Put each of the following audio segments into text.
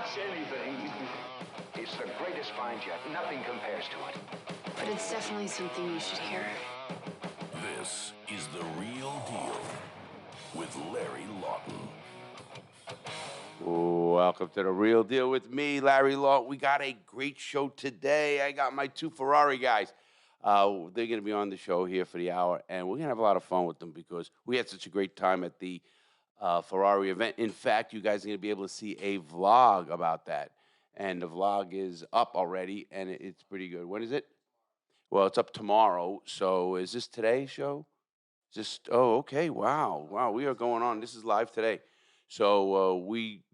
touch anything. It's the greatest find yet. Nothing compares to it. But it's definitely something you should hear. This is The Real Deal with Larry Lawton. Welcome to The Real Deal with me, Larry Lawton. We got a great show today. I got my two Ferrari guys. They're going to be on the show here for the hour, and we're going to have a lot of fun with them because we had such a great time at the Ferrari event. In fact, you guys are going to be able to see a vlog about that, and the vlog is up already, and it's pretty good. When is it? Well, it's up tomorrow. So is this today's show? Okay. Wow. We are going on. This is live today. So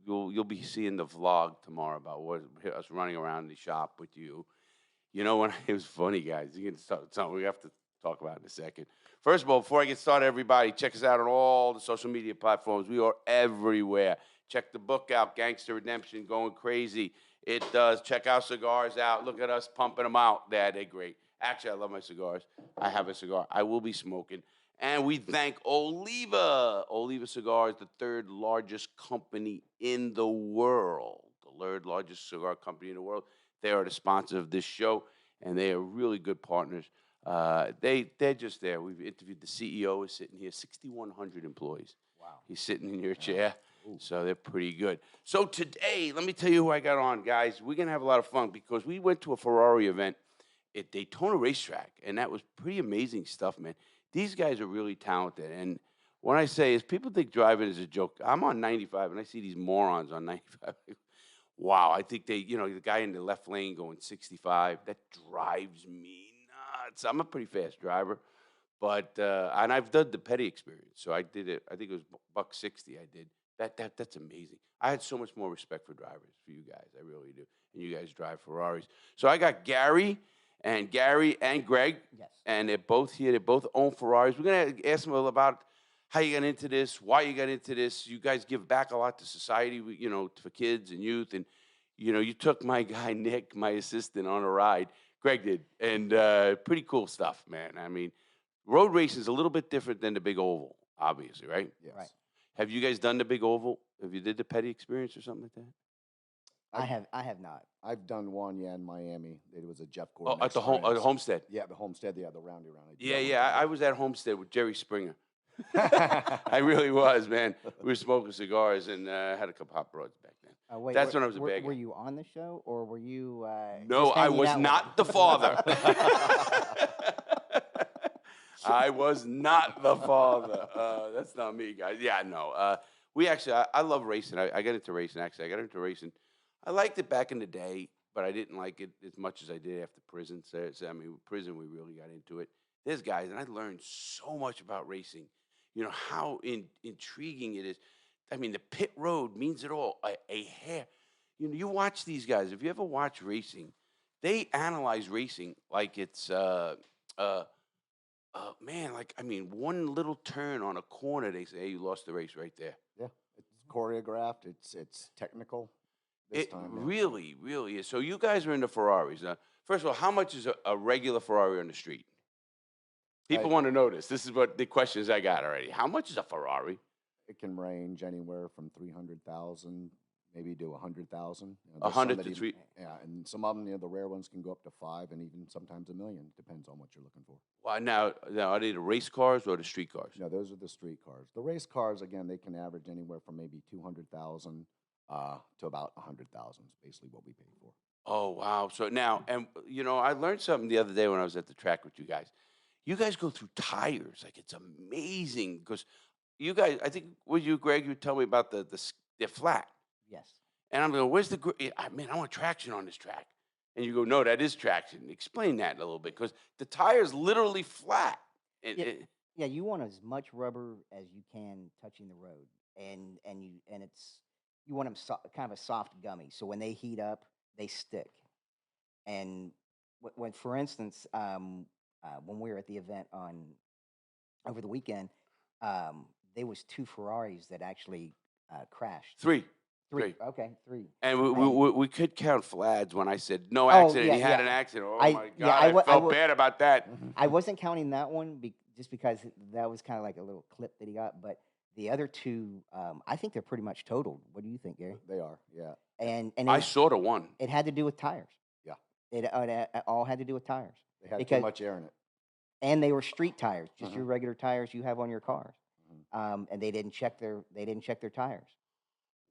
you'll be seeing the vlog tomorrow about us running around the shop with you. You know, it was funny, guys. You can start something we have to talk about in a second. First of all, before I get started, everybody, check us out on all the social media platforms. We are everywhere. Check the book out, Gangster Redemption, going crazy. It does. Check our cigars out. Look at us pumping them out. They're great. Actually, I love my cigars. I have a cigar. I will be smoking. And we thank Oliva. Oliva Cigars, the third largest company in the world. The third largest cigar company in the world. They are the sponsor of this show, and they are really good partners. They're just there. We've interviewed the CEO. Is sitting here, 6,100 employees. Wow. He's sitting in your chair, so they're pretty good. So today, let me tell you who I got on, guys. We're going to have a lot of fun because we went to a Ferrari event at Daytona Racetrack, and that was pretty amazing stuff, man. These guys are really talented, and when I say is people think driving is a joke. I'm on 95, and I see these morons on 95. Wow, I think the guy in the left lane going 65, that drives me nuts. I'm a pretty fast driver, but and I've done the petty experience, so I did it. I think it was $160 I did. That's amazing. I had so much more respect for drivers, for you guys. I really do. And you guys drive Ferraris. So I got Gary and Greg. Yes. And they're both here. They both own Ferraris. We're going to ask them about how you got into this, why you got into this. You guys give back a lot to society, for kids and youth. And, you took my guy, Nick, my assistant, on a ride. Greg did. And pretty cool stuff, man. I mean, road racing is a little bit different than the big oval, obviously, right? Yes. Right. Have you guys done the big oval? Have you did the petty experience or something like that? I have not. I've done one, in Miami. It was a Jeff Gordon. Oh, at the Homestead. Yeah, the Homestead. Yeah, the roundy round. I was at Homestead with Jerry Springer. I really was, man. We were smoking cigars and had a couple hot broads back then. That's when I was a bag. Were you on the show, or were you? No, I was not the father. I was not the father. That's not me, guys. Yeah, no. We actually, I love racing. I got into racing, actually. I got into racing. I liked it back in the day, but I didn't like it as much as I did after prison. So prison, we really got into it. There's guys, and I learned so much about racing. How intriguing it is. I mean, the pit road means it all. A hair. You watch these guys. If you ever watch racing, they analyze racing like it's, one little turn on a corner, they say, hey, you lost the race right there. Yeah, it's choreographed. It's technical. Really is. So you guys are into Ferraris. First of all, how much is a regular Ferrari on the street? People want to know this. This is what the questions I got already. How much is a Ferrari? It can range anywhere from 300,000 maybe to 100,000. 100 to 3. Yeah, and some of them, the rare ones can go up to 5 and even sometimes $1 million. Depends on what you're looking for. Well, now are they the race cars or the street cars? No, those are the street cars. The race cars, again, they can average anywhere from maybe 200,000 to about 100,000 is basically what we pay for. Oh, wow. So now, and I learned something the other day when I was at the track with you guys. You guys go through tires. Like, it's amazing because you guys, I think, with you, Greg, you tell me about they're flat. Yes. And I'm going, where's I want traction on this track. And you go, no, that is traction. Explain that a little bit because the tire's literally flat. Yeah, you want as much rubber as you can touching the road. And you want them kind of a soft gummy. So when they heat up, they stick. And when for instance, when we were at the event over the weekend, there was 2 Ferraris that actually crashed. Three. Okay, 3. And we could count Flads when I said no accident. Yeah, he had an accident. Oh, my God. Yeah, I felt bad about that. I wasn't counting that one just because that was kind of like a little clip that he got. But the other 2, I think they're pretty much totaled. What do you think, Gary? They are, yeah. and I sort of won. it had to do with tires. Yeah. It all had to do with tires. They had too Because much air in it. and they were street tires, just Mhm. your regular tires you have on your cars. Mhm. And they didn't check their tires.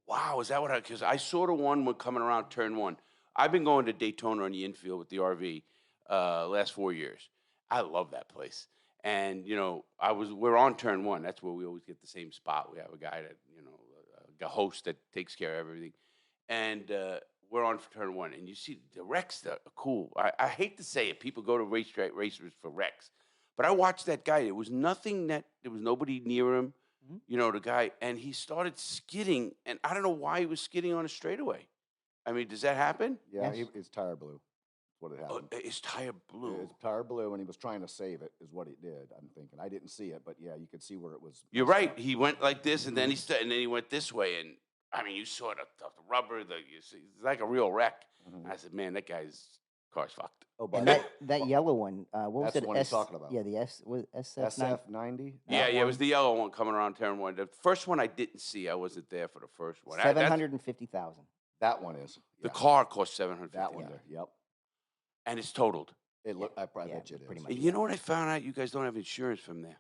Wow, is that what? Because I sort of won when coming around turn one. I've been going to Daytona on the infield with the RV last 4 years. I love that place. And we're on turn one. That's where we always get the same spot. We have a guy that a host that takes care of everything, and we're on for turn one. And you see the wrecks that are cool. I hate to say it, people go to racetrack racers for wrecks, but I watched that guy. There was nobody near him. Mhm. The guy, and he started skidding, and I don't know why he was skidding on a straightaway. I mean, does that happen? Yeah, Yes. his tire blew. That's what it Oh, happened. his tire blew. His tire blew, and he was trying to save it. Is what he did. I'm thinking. I didn't see it, but yeah, you could see where it was. You're messed right. up. He went like this, and then and then he went this way, and I mean, you saw the rubber. You see, it's like a real wreck. Mhm. And I said, man, that guy's car's fucked. Oh, by And the way, that yellow one, what was That's it? the one he's talking about. Yeah, the SF9. SF90. Yeah, it was the yellow one coming around turn one. The first one I didn't see. I wasn't there for the first one. 750,000. That one is. The Yeah, car cost 750. that one there. Yep. and it's totaled. It look. I probably Yeah, bet you it pretty is. much. And you know what I found out? You guys don't have insurance from there.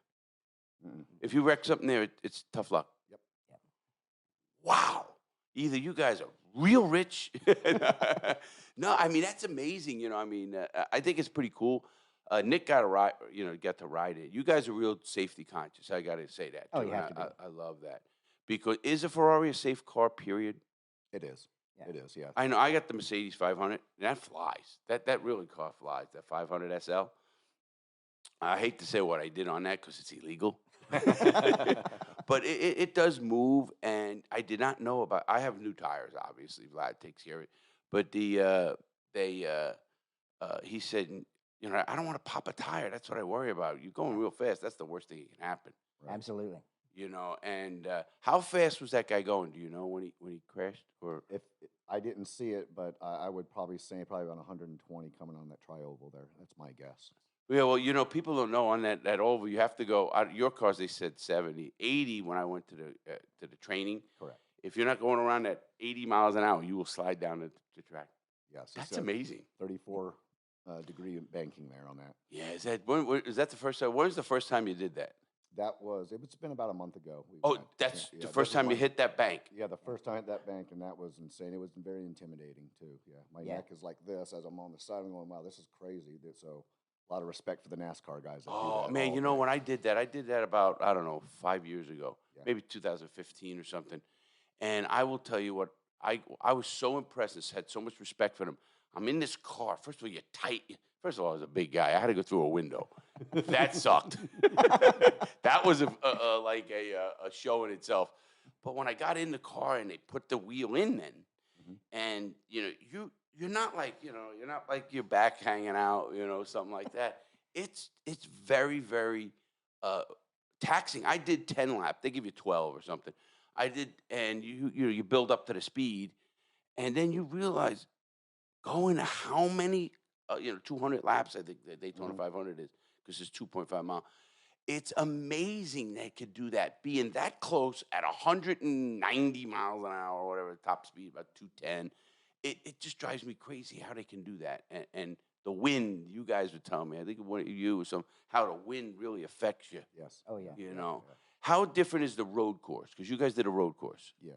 Mm-mm. If you wreck something there, it's tough luck. Yep. Yep. Wow. Either you guys are real rich. No, I mean, that's amazing. I think it's pretty cool. Nick got to ride it. You guys are real safety conscious. I got to say that. Oh, too, you and have to be. I love that. Because is a Ferrari a safe car, period? It is. Yeah. It is. Yeah. I know. I got the Mercedes 500. And that flies. That really car flies. That 500 SL. I hate to say what I did on that because it's illegal. But it does move, and I did not know about. I have new tires, obviously. Vlad takes care of it, but he said, I don't want to pop a tire. That's what I worry about. You're going real fast. That's the worst thing that can happen. Right. Absolutely. And how fast was that guy going? Do you know when he crashed? Or If I didn't see it, but I would probably say probably around 120 coming on that tri-oval there. That's my guess. yeah, well, people don't know on that oval. You have to go. Your cars, they said 70, 80 when I went to the training. Correct. If you're not going around at 80 miles an hour, you will slide down the track. Yes. That's amazing. 34 degree banking there on that. Yeah, is that the first time? When was the first time you did that? It's been about a month ago. Oh, that's the first time you hit that bank. Yeah, the first time I hit that bank, and that was insane. It was very intimidating too. Yeah, my Yeah. neck is like this as I'm on the side. I'm going, wow, this is crazy. So a lot of respect for the NASCAR guys. That do Oh that man, all day. when I did that about, I don't know, 5 years ago, Yeah. maybe 2015 or something. And I will tell you what, I was so impressed. And had so much respect for them. I'm in this car. First of all, you're tight. First of all, I was a big guy. I had to go through a window. That sucked. That was like a show in itself. But when I got in the car and they put the wheel in, then, Mhm. and you're not like your back hanging out, something like that. It's very, very taxing. I did 10 laps. They give you 12 or something. I did, and you build up to the speed, and then you realize going how many 200 laps. I think the Daytona Mhm. 500 is, because it's 2.5 mile. It's amazing they could do that, being that close at 190 miles an hour or whatever, top speed, about 210. It just drives me crazy how they can do that. And the wind, you guys were telling me, I think one of you or how the wind really affects you. Yes. Oh, yeah. You know, how different is the road course? Because you guys did a road course. Yeah.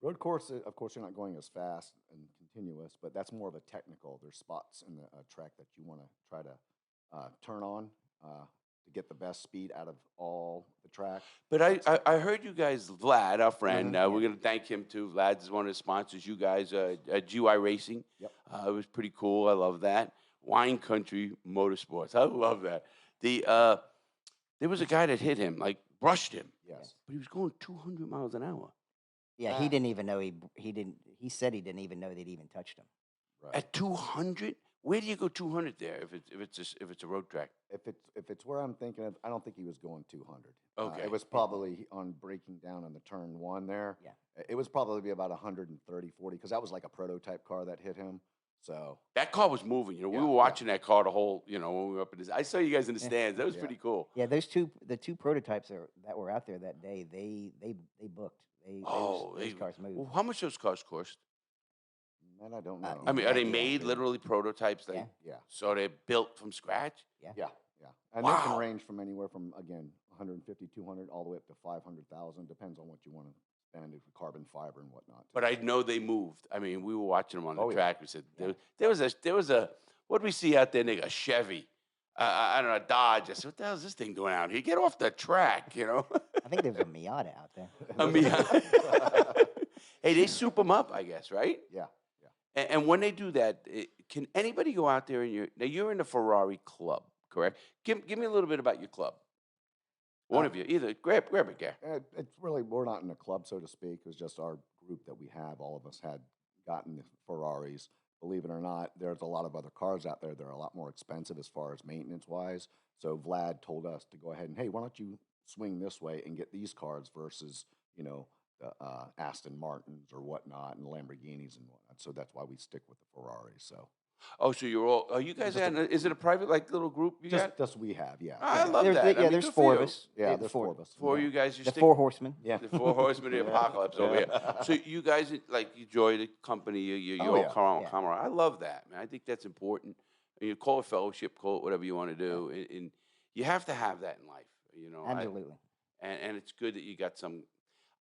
Road course, of course, you're not going as fast and continuous, but that's more of a technical. There's spots in the track that you want to try to turn on to get the best speed out of all the track. But I heard you guys, Vlad, our friend, Mhm. we're going to thank him too. Vlad is one of the sponsors. You guys, GY Racing. Yep. It was pretty cool. I love that. Wine Country Motorsports. I love that. There was a guy that hit him, like brushed him, Yes. but he was going 200 miles an hour. Yeah, he didn't even know he didn't. He said he didn't even know they'd even touched him. Right. At 200? Where do you go 200 there if it's a road track? If it's where I'm thinking of, I don't think he was going 200. Okay. It was probably on breaking down on the turn one there. Yeah. It was probably about 130, 40, because that was like a prototype car that hit him. So That car was moving. We Yeah, were yeah. watching that car the whole, when we were up in this. I saw you guys in the Yeah. stands. That was Yeah. pretty cool. Yeah, the two prototypes that were out there that day, they booked. Those cars moved. Well, how much those cars cost? That I don't know. I mean, are they Yeah. made literally prototypes? Yeah. Yeah. So they're built from scratch? Yeah. Yeah, yeah. And they can Wow. range from anywhere from, again, 150, 200, all the way up to 500,000. Depends on what you want to spend, if carbon fiber and whatnot. But I know they moved. I mean, we were watching them on the Oh, yeah. track. We said, there was a, what did we see out there, nigga? A Chevy. I don't know, a Dodge. I said, what the hell is this thing doing out here? Get off the track, you know? I think there's a Miata out there. I mean, hey, they soup them up, I guess, right? Yeah, And when they do that, can anybody go out there and you're in the Ferrari club, correct? Give me a little bit about your club. One of you, either grab it, Gary. It's really, we're not in a club, so to speak. It was just our group that we have. All of us had gotten the Ferraris. Believe it or not, there's a lot of other cars out there that are a lot more expensive as far as maintenance-wise. So Vlad told us to go ahead and, hey, why don't you swing this way and get these cars versus, you know, the Aston Martins or whatnot and Lamborghinis and whatnot. So that's why we stick with the Ferraris. So Oh, so you're all, are you guys, is it a private, like, little group you got? just we have, yeah. I love There's, that. I yeah, mean, there's good for 4 of you. us. Yeah, there's 4 of us. Four of you guys, you The stick 4 horsemen. Yeah. the 4 horsemen of the apocalypse over here. So you guys, like, you enjoy the company, you're Oh, all yeah. camaraderie. I love that, man. I think that's important. And you call it fellowship, call it whatever you want to do. And you have to have that in life, you know. Absolutely. And it's good that you got some.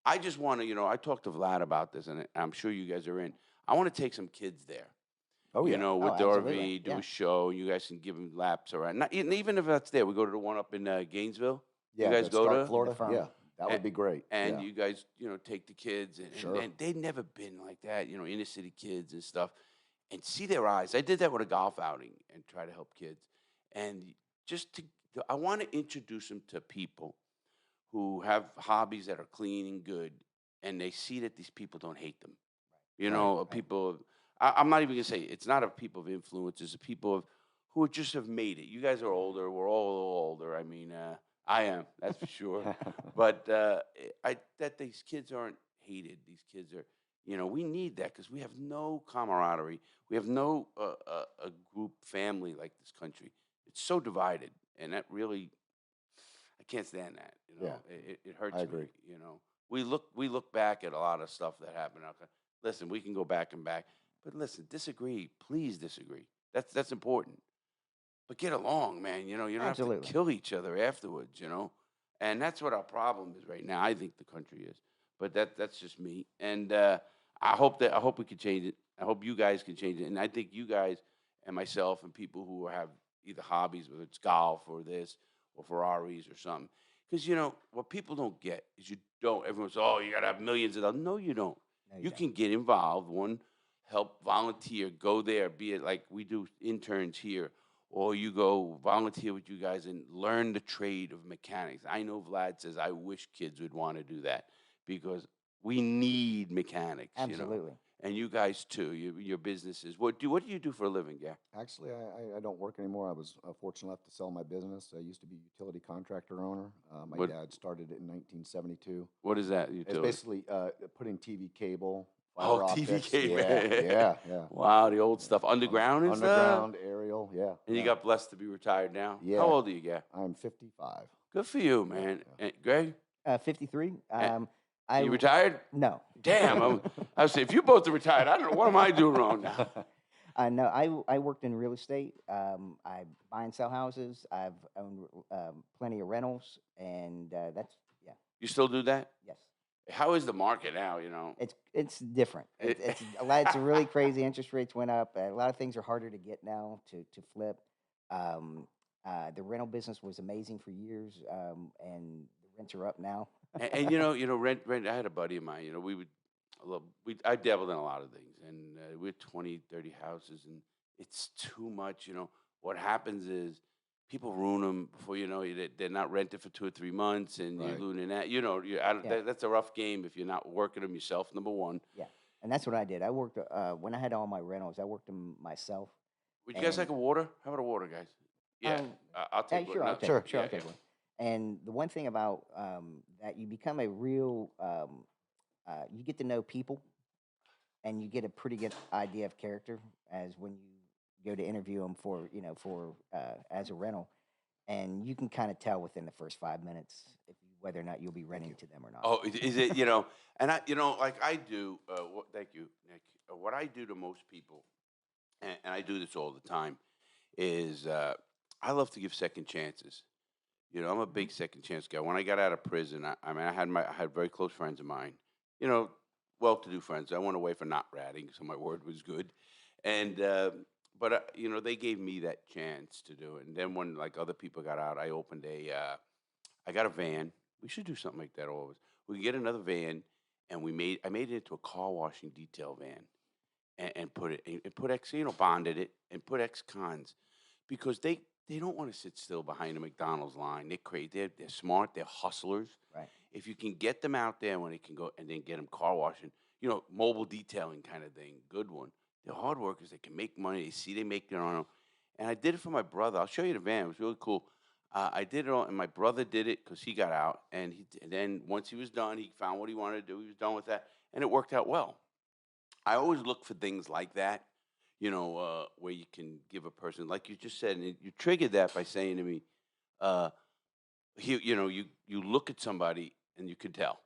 I just want to, you know, I talked to Vlad about this, and I'm sure you guys are in. I want to take some kids there. Oh, yeah. You know, with the absolutely. RV, do Yeah. a show. You guys can give them laps around. Not, even if that's there, we go to the one up in Gainesville. Yeah, you guys the go Stark, to Florida? Farm. Yeah, that would be great. and yeah. you guys, you know, take the kids, and, Sure. and they've never been like that, you know, inner city kids and stuff, and see their eyes. I did that with a golf outing and try to help kids, and I want to introduce them to people who have hobbies that are clean and good, and they see that these people don't hate them. You know, people. I'm not even gonna say it's not a people of influence. It's a people who just have made it. You guys are older. We're all a little older. I mean, I am. That's for sure. But that these kids aren't hated. These kids are. You know, we need that because we have no camaraderie. We have no a group family like this country. It's so divided, and that really, I can't stand that. You know, it hurts I agree. me. You know, we look back at a lot of stuff that happened. Listen, we can go back and back, but listen, disagree. Please disagree. That's important. But get along, man. You know, you don't have Absolutely. to kill each other afterwards. You know, and that's what our problem is right now. I think the country is, but that's just me. And I hope we can change it. I hope you guys can change it. And I think you guys and myself and people who have either hobbies, whether it's golf or this or Ferraris or something. Because, you know, what people don't get is everyone says, oh, you got to have millions of dollars. No, you don't. No, You don't. can get involved. One, help volunteer, go there, be it like we do interns here, or you go volunteer with you guys and learn the trade of mechanics. I know Vlad says, I wish kids would want to do that because we need mechanics. You know? Absolutely. And you guys too, your businesses. What do you do for a living, Gary? Actually, I don't work anymore. I was fortunate enough to sell my business. I used to be a utility contractor owner. My What- dad started it in 1972. What is that? It's basically putting TV cable, Oh, fiber TV optics. cable. Yeah. Wow, the old stuff. Underground and stuff? Underground, aerial, yeah. And you yeah. got blessed to be retired now? Yeah. How old are you, Gary? I'm 55. Good for you, man. And Greg, 53. you retired? No. Damn. I was saying, if you both are retired, I don't know. What am I doing wrong now? No, I worked in real estate. I buy and sell houses. I've owned plenty of rentals, and that's You still do that? yes. How is the market now, you know? It's different. It's it's a really crazy. Interest rates went up. A lot of things are harder to get now to flip. The rental business was amazing for years, and the rents are up now. And you know, rent. I had a buddy of mine, you know, I dabbled in a lot of things, and we had 20, 30 houses, and it's too much, you know. What happens is people ruin them before you know they're not rented for 2 or 3 months, and you're Right. losing that. You know, that's a rough game if you're not working them yourself, number one. Yeah, and that's what I did. I worked when I had all my rentals. I worked them myself. Would you guys And- like a water? How about a water, guys? Yeah, I'll Yeah, take sure, one. I'll No, take sure, it. Sure, yeah, I'll take yeah. one. And the one thing about that, you become a real, you get to know people, and you get a pretty good idea of character as when you go to interview them for as a rental, and you can kind of tell within the first 5 minutes whether or not you'll be renting to them or not. Oh, is it, and like I do, thank you, Nick. What I do to most people, and I do this all the time, is I love to give second chances. I'm a big second chance guy. When I got out of prison, I mean, I had very close friends of mine, you know, well-to-do friends. I went away for not ratting, so my word was good. And but they gave me that chance to do it. And then when like other people got out, I got a van. We should do something like that always. We could get another van, and I made it into a car washing detail van, and put X, bonded it and put ex cons, because they don't want to sit still behind a McDonald's line. They're crazy. They're smart. They're hustlers. Right. If you can get them out there when they can go, and then get them car washing, mobile detailing kind of thing, good one. They're hard workers. They can make money. They see they make it on them. And I did it for my brother. I'll show you the van. It was really cool. I did it all, and my brother did it because he got out. And then once he was done, he found what he wanted to do. He was done with that, and it worked out well. I always look for things like that, where you can give a person, like you just said, and you triggered that by saying to me, you look at somebody and you can tell.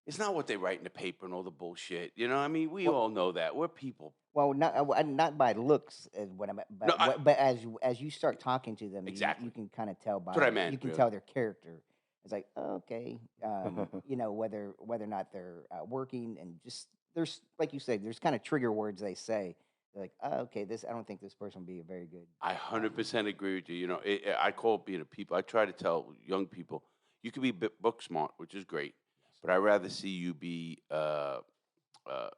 It's not what they write in the paper and all the bullshit. I mean, we Well, all know that. We're people. well, not by looks, is what I'm, No, but as you start talking to them, exactly. you can kind of tell That's what I by meant, you can really. tell their character. It's like, oh, okay, whether or not they're working, and just there's, like you said, there's kind of trigger words they say. They're like, oh, okay, I don't think this person would be a very good. I 100% agree with you. I call it being a people. I try to tell young people, you can be book smart, which is great, but I'd rather see you be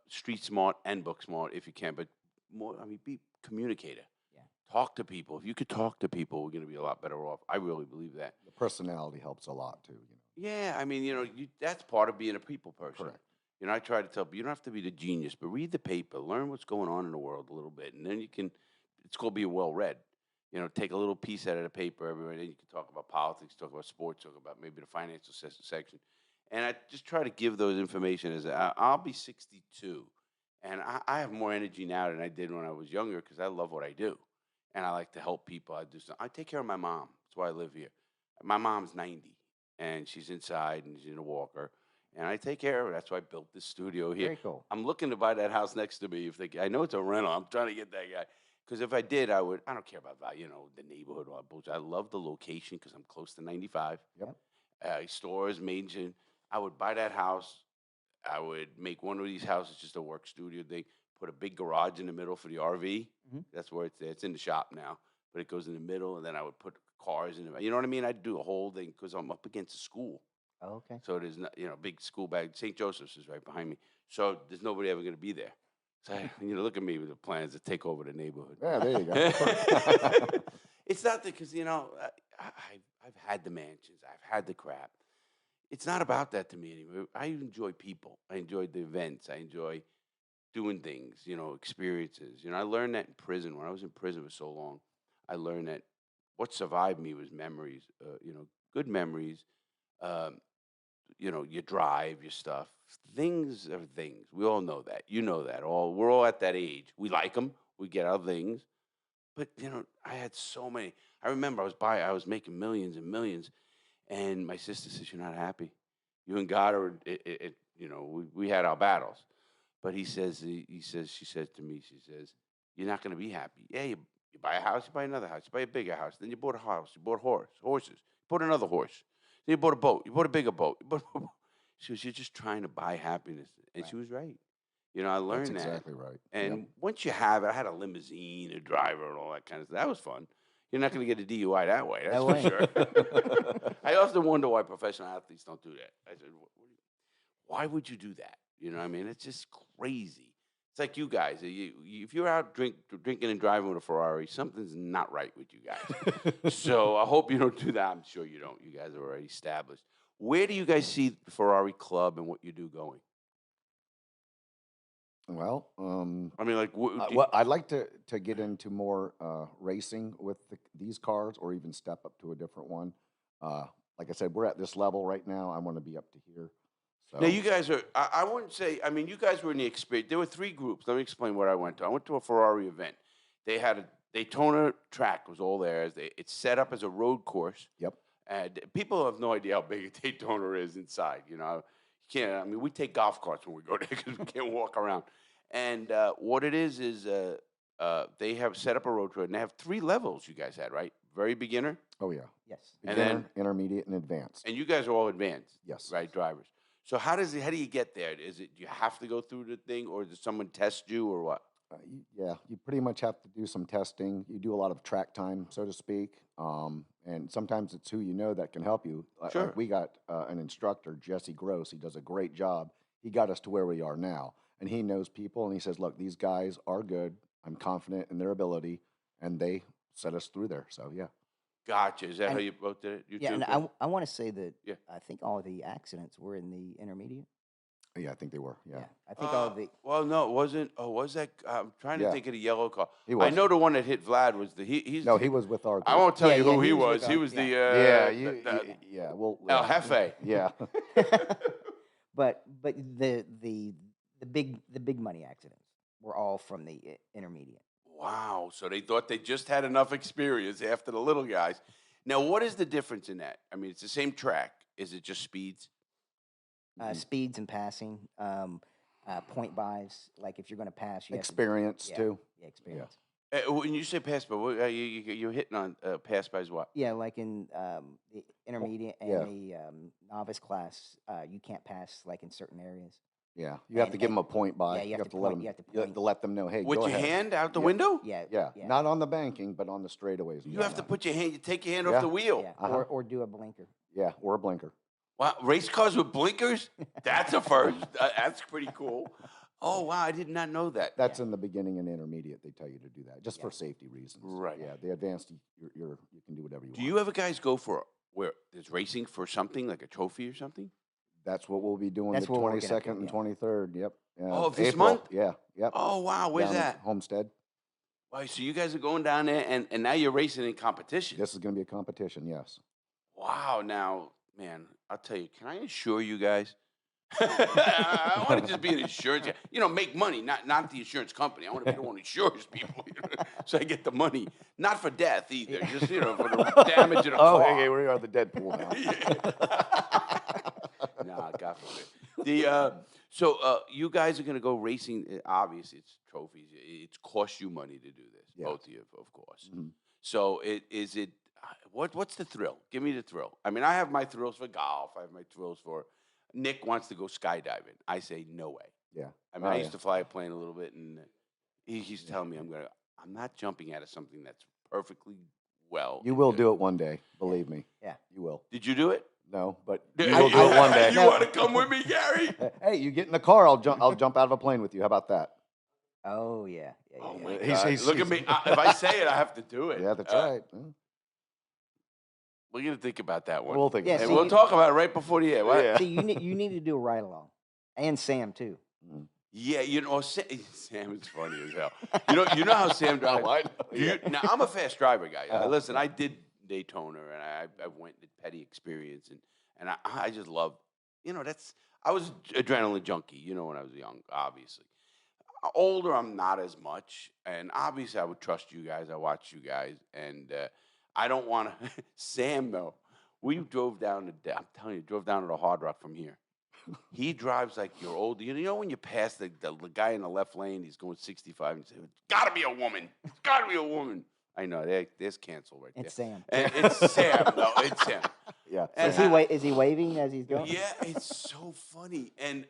street smart and book smart if you can. But more, I mean, be communicator. Yeah. Talk to people. If you could talk to people, we're going to be a lot better off. I really believe that. The personality helps a lot too. Yeah, I mean, that's part of being a people person. Correct. I try to tell people, you don't have to be the genius, but read the paper, learn what's going on in the world a little bit, and then it's going to be well read. Take a little piece out of the paper every day. Then you can talk about politics, talk about sports, talk about maybe the financial section. And I just try to give those information I'll be 62, and I have more energy now than I did when I was younger because I love what I do, and I like to help people. I take care of my mom. That's why I live here. My mom's 90, and she's inside, and she's in a walker. And I take care of her. That's why I built this studio here. Very cool. I'm looking to buy that house next to me. I know it's a rental. I'm trying to get that guy. Because if I did, I don't care about, the neighborhood or all that bullshit. I love the location because I'm close to 95. Yep. Stores, major. I would buy that house. I would make one of these houses just a work studio thing. Put a big garage in the middle for the RV. Hmm. That's where it's at. It's in the shop now. But it goes in the middle, and then I would put cars in it. You know what I mean? I'd do a whole thing because I'm up against a school. Oh, okay. So there's big school bag. St. Joseph's is right behind me. So there's nobody ever going to be there. So look at me with the plans to take over the neighborhood. Yeah, there you go. It's not because I've had the mansions, I've had the crap. It's not about that to me anymore. I enjoy people. I enjoy the events. I enjoy doing things. Experiences. I learned that in prison. When I was in prison for so long, I learned that what survived me was memories. Good memories. Your drive, your stuff. Things are things. We all know that. You know that. We're all at that age. We like them. We get our things. But I had so many. I remember I was making millions and millions, and my sister says, "You're not happy. You and God are." We had our battles, but she says to me, she says, "You're not going to be happy. Yeah, you buy a house, you buy another house, you buy a bigger house, then you bought a house, you bought horses, you bought another horse." You bought a boat. You bought a bigger boat. She was, you're just trying to buy happiness. And Right. she was right. I learned That's that. exactly right. And Yep. once you have it, I had a limousine, a driver, and all that kind of stuff. That was fun. You're not going to get a DUI that way. That's No for way. sure. I often wonder why professional athletes don't do that. I said, why would you do that? I mean, it's just crazy. It's like you guys. If you're out drinking and driving with a Ferrari, something's not right with you guys. So I hope you don't do that. I'm sure you don't. You guys are already established. Where do you guys see the Ferrari Club and what you do going? Well, I mean, like, well, I'd like to get into more racing with these cars, or even step up to a different one. Like I said, we're at this level right now. I want to be up to here. So now you guys are. I wouldn't say. I mean, you guys were in the experience. There were 3 groups. Let me explain what I went to. I went to a Ferrari event. They had a Daytona track was all theirs. It's set up as a road course. Yep. And people have no idea how big a Daytona is inside. You know, you can't. I mean, we take golf carts when we go there because we can't walk around. And what it is they have set up a road trip, and they have 3 levels. You guys had, right? Very beginner, Oh yeah. Yes. And Beginner, then- intermediate, and advanced. and you guys are all advanced, Yes. right? Drivers. So how do you get there? Is it you have to go through the thing, or does someone test you, or what? You pretty much have to do some testing. You do a lot of track time, so to speak, and sometimes it's who you know that can help you. Sure. We got an instructor, Jesse Gross. He does a great job. He got us to where we are now, and he knows people, and he says, "Look, these guys are good. I'm confident in their ability," and they set us through there. So yeah. Gotcha. Is that how And- you both did it? You Yeah, two? and I want to say that Yeah. I think all the accidents were in the intermediate. Yeah, I think they were. Yeah. I think all the Well, no, it wasn't. Oh, was that? I'm trying to Yeah. think of the yellow car. He I was. know the one that hit Vlad was he's. No, he was with our. I group. won't tell Yeah, you yeah, who he he was was. with He our- was the. Yeah. Well. El Jefe. Yeah. but the big money accidents were all from the intermediate. Wow. So they thought they just had enough experience after the little guys. Now, what is the difference in that? I mean, it's the same track. Is it just speeds? Speeds and passing, point buys. Like if you're going to pass, you Experience have too. Yeah, experience. When you say pass by, what, you're hitting on pass bys what? Yeah, like in the intermediate and yeah. the novice class, you can't pass like in certain areas. Yeah. You have to give them a point by. yeah, you have to let point- them. you have to You have point. to let them know. Hey, With go your ahead. hand out the Yeah. window? Yeah, Yeah. Not on the banking, but on the straightaways. and You have to whatnot. put your hand. You take your hand Yeah. off the wheel. yeah, Uh-huh. or do a blinker. Yeah, or a blinker. Wow, race cars with blinkers? That's a first. That's pretty cool. Oh wow, I did not know that. That's in the beginning and intermediate. They tell you to do that just for safety reasons. Right. Yeah. The advanced, you can do whatever you Do want. you ever guys go for where there's racing for something like a trophy or something? That's what we'll be doing That's the what we're gonna do, 22nd and yeah. 23rd. Yep. Oh, this April. month? Yeah. Yep. Oh wow, where's Down at that? Homestead. Wow, so you guys are going down there and now you're racing in competition. This is going to be a competition. Yes. Wow, now, man, I'll tell you, can I insure you guys? I want to just be an insurance guy. You know, make money, not the insurance company. I want to be the one who insures people, so I get the money. Not for death either, just, for the damage of the Oh, car. hey, we are the Deadpool now. Nah, God forbid. So you guys are going to go racing. Obviously, it's trophies. It's cost you money to do this, Yes. both of you, of course. Mhm. So what's the thrill? Give me the thrill. I mean, I have my thrills for golf. I have my thrills for Nick wants to go skydiving. I say no way. Yeah. I mean, Oh, I yeah. used to fly a plane a little bit, and he's telling me I'm not jumping out of something that's perfectly well. You will do it one day. Believe me. Yeah. You will. Did you do it? No, but Did- you will do it one day. You want to come with me, Gary? Hey, you get in the car. I'll jump out of a plane with you. How about that? Oh yeah, yeah, Oh yeah. my He's- God! he's- Look at me. If I say it, I have to do it. Yeah, that's Uh, right. We're gonna think about that one. We'll think. Yeah, about And see, it. we'll you- talk about it right before the air. What? Yeah. See, you need to do a ride along, and Sam too. Yeah, Sam is funny as hell. You know how Sam drives. I know, yeah. Now I'm a fast driver guy. Uh-huh. Listen, I did Daytona, and I went to Petty Experience, and I just love. I was adrenaline junkie. When I was young, obviously. Older, I'm not as much, and obviously I would trust you guys. I watch you guys, and I don't want to. Sam, though, we drove down to. I'm telling you, drove down to the Hard Rock from here. He drives like you're old. You know when you pass the guy in the left lane, he's going 65, and you say, "It's got to be a woman. It's got to be a woman." I know there's cancel right there. It's Sam. And it's Sam. No, it's Sam. Yeah. And Is he waving as he's going? yeah, it's so funny. And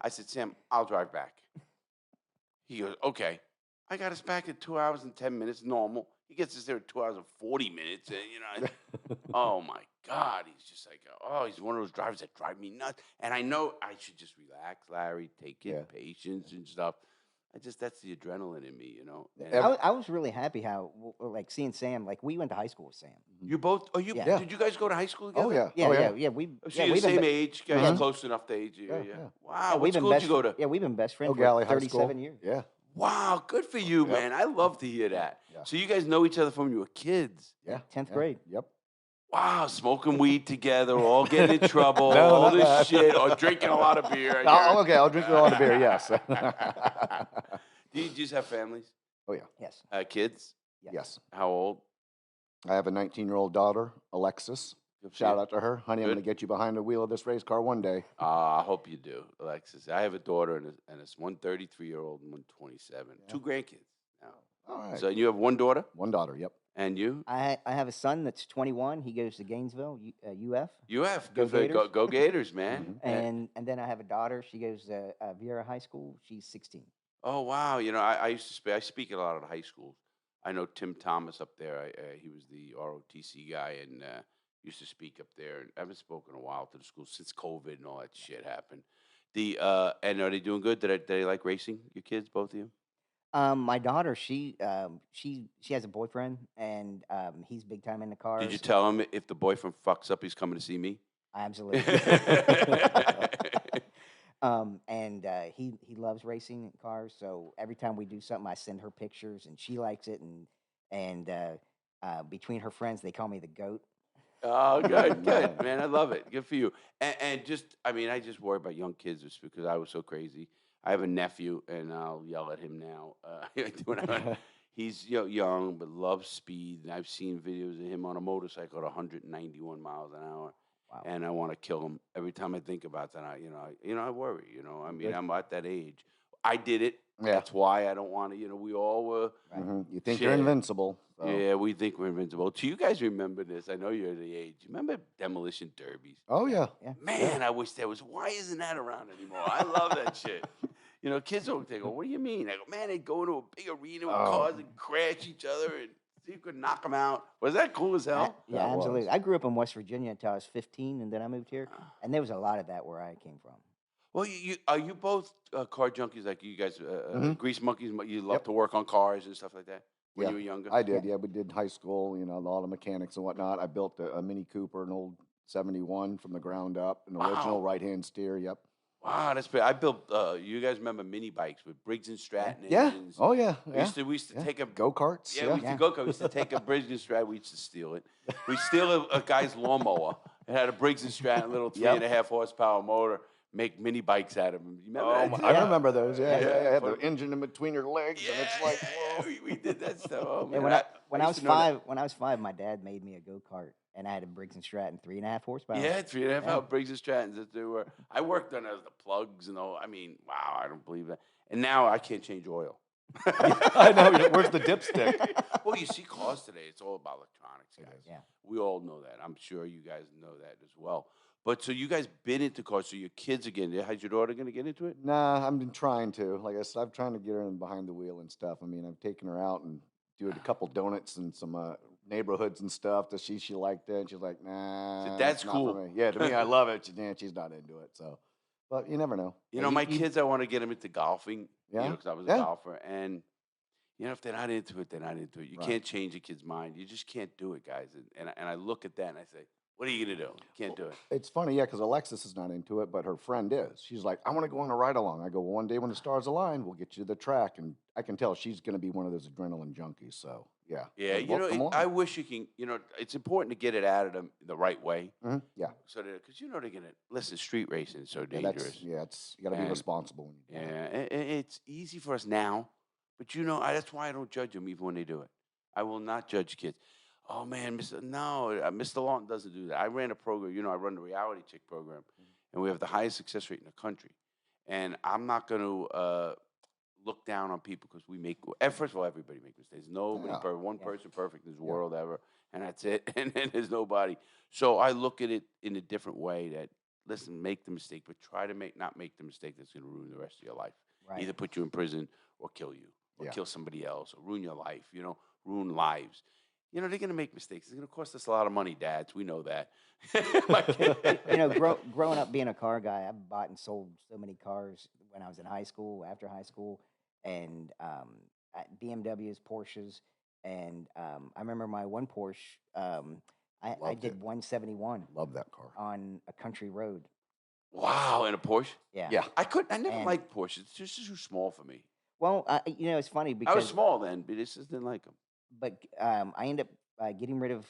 I said, Sam, I'll drive back. He goes, okay. I got us back in 2 hours and 10 minutes, normal. He gets us there in 2 hours and 40 minutes. And, oh my God. He's just like, he's one of those drivers that drive me nuts. And I know I should just relax, Larry, take it, Yeah. patience and stuff. That's the adrenaline in me, And I was really happy how like seeing Sam. Like we went to high school with Sam. you both, Yeah. did you guys go to high school together? Oh yeah. Yeah, Oh, yeah. We So you're we've the been same be- age, guys, Yeah. close enough to age. Yeah. Yeah. Wow, what we've been school did best. you go to? Yeah, we've been best friends O'Galley for High School. 37 years. Yeah. Wow, good for you, Yep. man. I love to hear that. Yeah. So you guys know each other from you were kids. Yeah. 10th yeah. grade. Yep. Wow, smoking weed together, all getting in trouble, No, all not this that. shit, or drinking a lot of beer. Okay, I'll drink a lot of beer. Yes. Do you just have families? Oh yeah. Yes. Kids? Yes. How old? I have a 19-year-old daughter, Alexis. Good for Shout you. out to her. Honey, I'm Good. going to get you behind the wheel of this race car one day. I hope you do, Alexis. I have a daughter and it's one 33-year-old and one 27. Yeah. 2 grandkids now. All right. So you have one daughter, One daughter, yep. and you? I have a son that's 21. He goes to Gainesville, UF. You have Go good for Gators. go Gators, man. And then I have a daughter. She goes to Viera High School. She's 16. Oh wow, I used to I speak at a lot of the high schools. I know Tim Thomas up there. He was the ROTC guy and used to speak up there. And I haven't spoken in a while to the school since COVID and all that shit happened. The and are they doing good? Did they like racing? Your kids, both of you? My daughter, she has a boyfriend, and he's big time in the cars. Did you tell him if the boyfriend fucks up, he's coming to see me? Absolutely. And he loves racing cars. So every time we do something, I send her pictures, and she likes it. And between her friends, they call me the GOAT. Oh, good, good, man. I love it. Good for you. And just, I mean, I just worry about young kids just because I was so crazy. I have a nephew, and I'll yell at him now. He's young but loves speed, and I've seen videos of him on a motorcycle at 191 miles an hour. Wow. And I want to kill him every time I think about that. I worry. I mean, I'm at that age. I did it. Yeah. That's why I don't want to. We all were. Right. You think you're Shit. invincible. So. Yeah, we think we're invincible. Do you guys remember this? I know you're the age. Remember demolition derbies? Oh, yeah. Man, I wish there was. Why isn't that around anymore? I love that shit. Kids don't think, what do you mean? I go, man, they go into a big arena with cars and crash each other and see if you could knock them out. Was that cool as hell? Yeah, That was. absolutely. I grew up in West Virginia until I was 15, and then I moved here, and there was a lot of that where I came from. Well, are you both car junkies like you guys, grease monkeys? You love to work on cars and stuff like that when Yeah, you were younger? I did. Yeah, we did high school, all the mechanics and whatnot. I built a Mini Cooper, an old 71 from the ground up, an original Wow. right-hand steer. Yep. Wow, that's great. I built, you guys remember mini bikes with Briggs and Stratton Yeah. engines? Oh, yeah. We used to take a Go-karts. Yeah, we used to go. We used to take a Briggs and Stratton. We used to steal it. We steal a guy's lawnmower. It had a Briggs and Stratton little 3.5 horsepower motor. Make mini bikes out of them. You remember that? I remember those. Yeah, Yeah. yeah. Had the engine in between your legs, and it's like, yeah, whoa. we did that stuff. Oh, Yeah, man. when I used was to know that. when I was 5, my dad made me a go kart, and I had a Briggs and Stratton 3.5 horsepower. Yeah, 3.5 hour Briggs and Strattons that they were. I worked on those, the plugs and all. I mean, wow, I don't believe that. And now I can't change oil. I know. Where's the dipstick? Well, you see cars today, it's all about electronics, guys. Yeah. We all know that. I'm sure you guys know that as well. But so you guys been into cars, so your kids again, how's your daughter going to get into it? Nah, I've been trying to. Like I said, I'm trying to get her in behind the wheel and stuff. I mean, I've taken her out and doing a couple donuts and some neighborhoods and stuff. That she liked it. She's like, nah. So that's it's not for cool. me. Yeah, to me, I love it. She's not into it. So, but you never know. My kids, I want to get them into golfing, Yeah? because I was a Yeah. golfer. And, if they're not into it, they're not into it. You Right. can't change a kid's mind. You just can't do it, guys. And I look at that and I say, what are you going to do? You can't do it. It's funny, yeah, because Alexis is not into it, but her friend is. She's like, I want to go on a ride along. I go, well, one day when the stars align, we'll get you to the track. And I can tell she's going to be one of those adrenaline junkies. So, yeah. Yeah, Well, come on. I wish you can, it's important to get it out of them the right way. Mhm, yeah. So that, because they're going to, listen, street racing is so Yeah, dangerous. you got to be And- responsible when you do it. Yeah, it's easy for us now, but that's why I don't judge them even when they do it. I will not judge kids. Oh man, Mr. Lawton doesn't do that. I ran a program. I run the reality check program, and we have the highest success rate in the country. And I'm not going to look down on people because we make. First of all, everybody makes mistakes. Nobody Yeah. perfect. One person perfect in this world ever, and that's it. And then there's nobody. So I look at it in a different way. That listen, make the mistake, but try to not make the mistake that's going to ruin the rest of your life. Right. Either put you in prison or kill you, or Yeah. kill somebody else, or ruin your life. Ruin lives. They're going to make mistakes. It's going to cost us a lot of money, dads. We know that. Growing up being a car guy, I've bought and sold so many cars when I was in high school, after high school, and BMWs, Porsches, and I remember my one Porsche. I Loved did it. 171 Love that car. on a country road. Wow, in a Porsche? Yeah. Yeah. I never And- liked Porsches. It's just too small for me. Well, it's funny because I was small then, but I just didn't like them. but I ended up getting rid of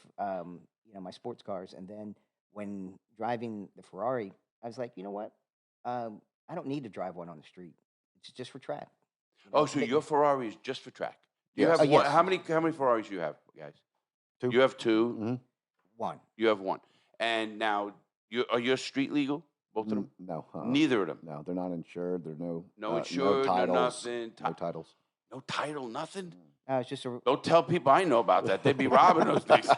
my sports cars, and then when driving the Ferrari, I was like, you know what? I don't need to drive one on the street. It's just for track. Oh, so your Ferrari is just for track? You Yes. have one, Yes. how many Ferraris you have, guys? Two. You have two. Mhm. one. You have one. And now, are you street legal? Both of them? No. Neither of them. No, they're not insured. There's no Insured, no titles, nothing. no titles. No title, nothing. It's just a. Don't tell people I know about that. They'd be robbing those things.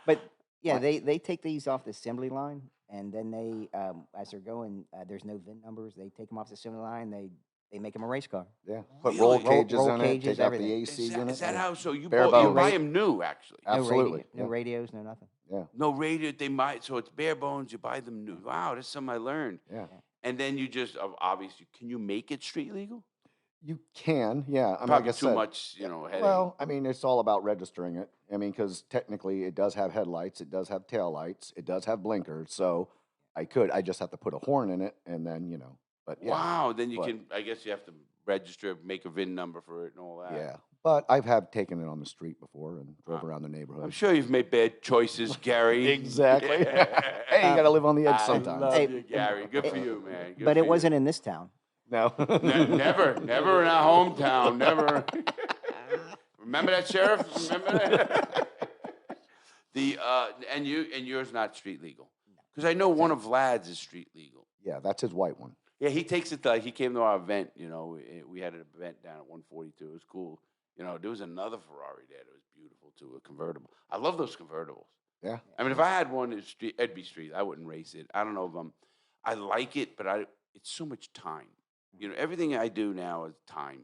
But yeah, they take these off the assembly line, and then they, as they're going, there's no VIN numbers. They take them off the assembly line. They make them a race car. Yeah, put Really? roll cages Roll in cages, it, take out everything. the AC in it. Is that how? So you Bare buy bones. them new, actually. Absolutely. No yeah. radios, no nothing. Yeah. No radio. They might. So it's bare bones. You buy them new. Wow, that's something I learned. Yeah. And then you just obviously, can you make it street legal? You can, yeah. I mean, Probably like I too said, much, headache. well, I mean, it's all about registering it. I mean, because technically it does have headlights, it does have taillights, it does have blinkers. So I just have to put a horn in it and then, but yeah. Wow. Then you but- can. I guess you have to register, make a VIN number for it, and all that. Yeah. But I've taken it on the street before and drove around the neighborhood. I'm sure you've made bad choices, Gary. Exactly. Yeah. Hey, you got to live on the edge I sometimes. love Hey, you, Gary. Good for you, man. Good But for it you. wasn't in this town. No. Never in our hometown. Never. Remember that, Sheriff? Remember that? And yours not street legal, because I know one of Vlad's is street legal. Yeah, that's his white one. Yeah, he takes it. He came to our event. We had an event down at 142. It was cool. There was another Ferrari there that was beautiful too, a convertible. I love those convertibles. Yeah. I mean, if I had one, it'd be street. I wouldn't race it. I don't know if I like it, but it's so much time. Everything I do now is time.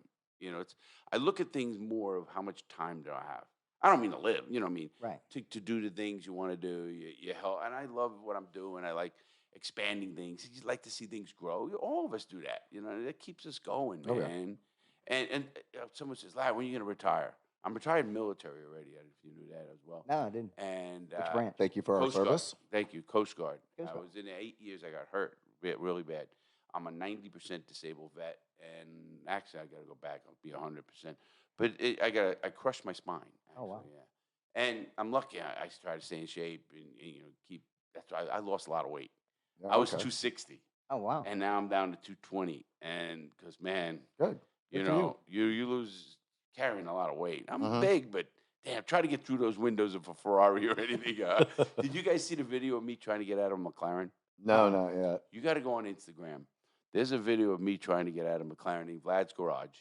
I look at things more of how much time do I have. I don't mean to live. You know what I mean? Right. To do the things you want to do. You help, and I love what I'm doing. I like expanding things. You like to see things grow. All of us do that. That keeps us going, man. Oh, yeah. And someone says, "Larry, when are you going to retire?" I'm retired military already. If you knew that as well. No, I didn't. And Which branch? Thank you for our Coast Guard. service. Thank you, Coast Guard. Coast I Guard. was in there 8 years. I got hurt really bad. I'm a 90% disabled vet, and actually I got to go back. I'll be 100%. But I crushed my spine. Actually, Oh, wow. Yeah. And I'm lucky. I try to stay in shape and keep. That's why I lost a lot of weight. Yeah, I was okay. 260, Oh, wow. and now I'm down to 220. And because man, Good. Good for you lose carrying a lot of weight. I'm Mhm. big, but damn, try to get through those windows of a Ferrari or anything. Did you guys see the video of me trying to get out of a McLaren? No, not yet. You got to go on Instagram. There's a video of me trying to get out of McLaren in Vlad's garage.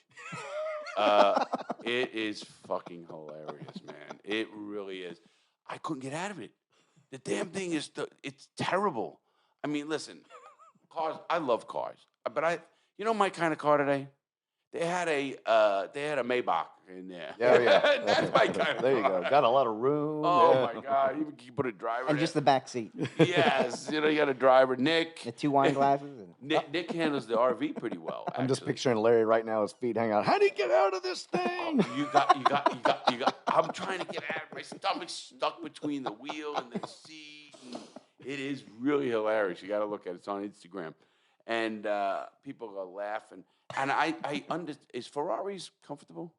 It is fucking hilarious, man. It really is. I couldn't get out of it. The damn thing it's terrible. I mean, listen, cars. I love cars, but my kind of car today. They had a Maybach in there. Yeah. That's my kind of There you car. go. Got a lot of room. Oh yeah. my God! Even you put a driver. And in just it. the back seat. Yes, you got a driver, Nick. The 2 wine glasses. And, Nick handles the RV pretty well. I'm just actually. picturing Larry right now, his feet hang out. How do you get out of this Oh, thing? you got. I'm trying to get out. My stomach's stuck between the wheel and the seat. And it is really hilarious. You got to look at it. It's on Instagram, and people are laughing. And is Ferraris comfortable?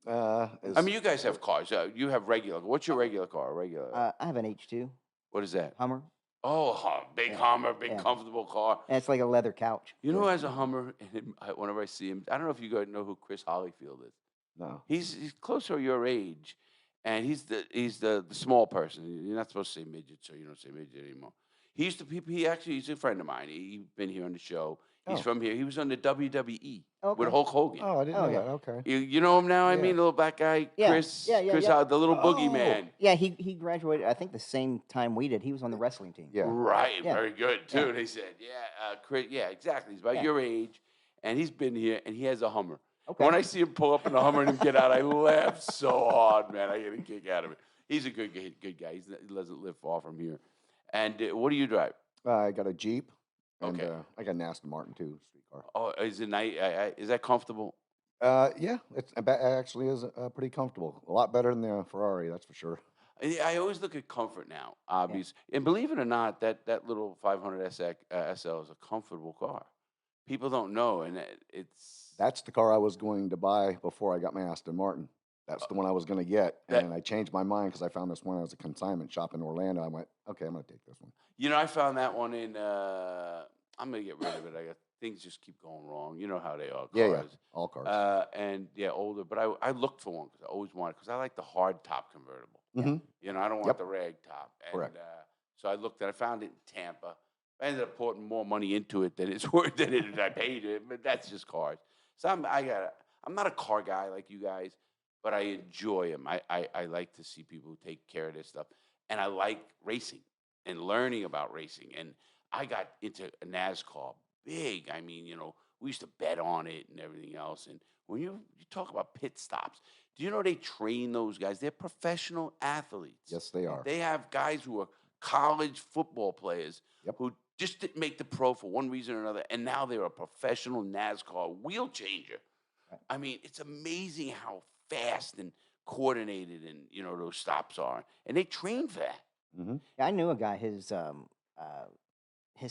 I mean, you guys have cars. You have regular. What's your regular car? Regular. I have an H2 What is that? Hummer, Oh, big Yeah. Hummer, big Yeah. comfortable car. and it's like a leather couch. You know who has a Hummer? And whenever I see him, I don't know if you guys know who Chris Hollyfield is. No. He's close to your age, and he's the small person. You're not supposed to say midget, so you don't say midget anymore. He's a friend of mine. He's been here on the show. He's Oh. from here. He was on the WWE Okay. with Hulk Hogan. Oh, I didn't Oh, know yeah. that. Okay. You know him now? I Yeah. mean, the little black guy, Yeah. Chris. Yeah, Chris, yeah. the little Oh. boogeyman. Yeah, he graduated, I think, the same time we did. He was on the wrestling team. Yeah. Right, Yeah. very good too. Yeah. They said, Chris, exactly. He's about Yeah. your age, and he's been here, and he has a Hummer. Okay. When I see him pull up in the Hummer and him get out, I laugh so hard, man. I get a kick out of it. He's a good guy. He doesn't live far from here. And what do you drive? I got a Jeep. And Okay. I got an Aston Martin too, street car. Oh, is it nice? Is that comfortable? Yeah, it actually is pretty comfortable. A lot better than the Ferrari, that's for sure. I always look at comfort now, obvious. And believe it or not, that little 500 SL is a comfortable car. People don't know, and it's That's the car I was going to buy before I got my Aston Martin. That's the one I was going to get, that- and I changed my mind because I found this one as a consignment shop in Orlando. I went, okay, I'm going to take this one. I found that one in. I'm gonna get rid of it. Things just keep going wrong. You know how they are. Cars. Yeah, all cars. And older. But I looked for one because I always wanted. Because I like the hard top convertible. Mhm. I don't want Yep. the rag top. And, Correct. So I looked and I found it in Tampa. I ended up putting more money into it than it's worth than I paid it, but that's just cars. So I'm not a car guy like you guys, but I enjoy them. I like to see people take care of this stuff. And I like racing and learning about racing. And I got into NASCAR big. I mean, we used to bet on it and everything else. And when you talk about pit stops, do you know they train those guys? They're professional athletes. Yes, they are. They have guys who are college football players who just didn't make the pro for one reason or another, and now they're a professional NASCAR wheel changer. Right. I mean, it's amazing how fast and coordinated and those stops are, and they train for that. Mm-hmm. Yeah, I knew a guy. His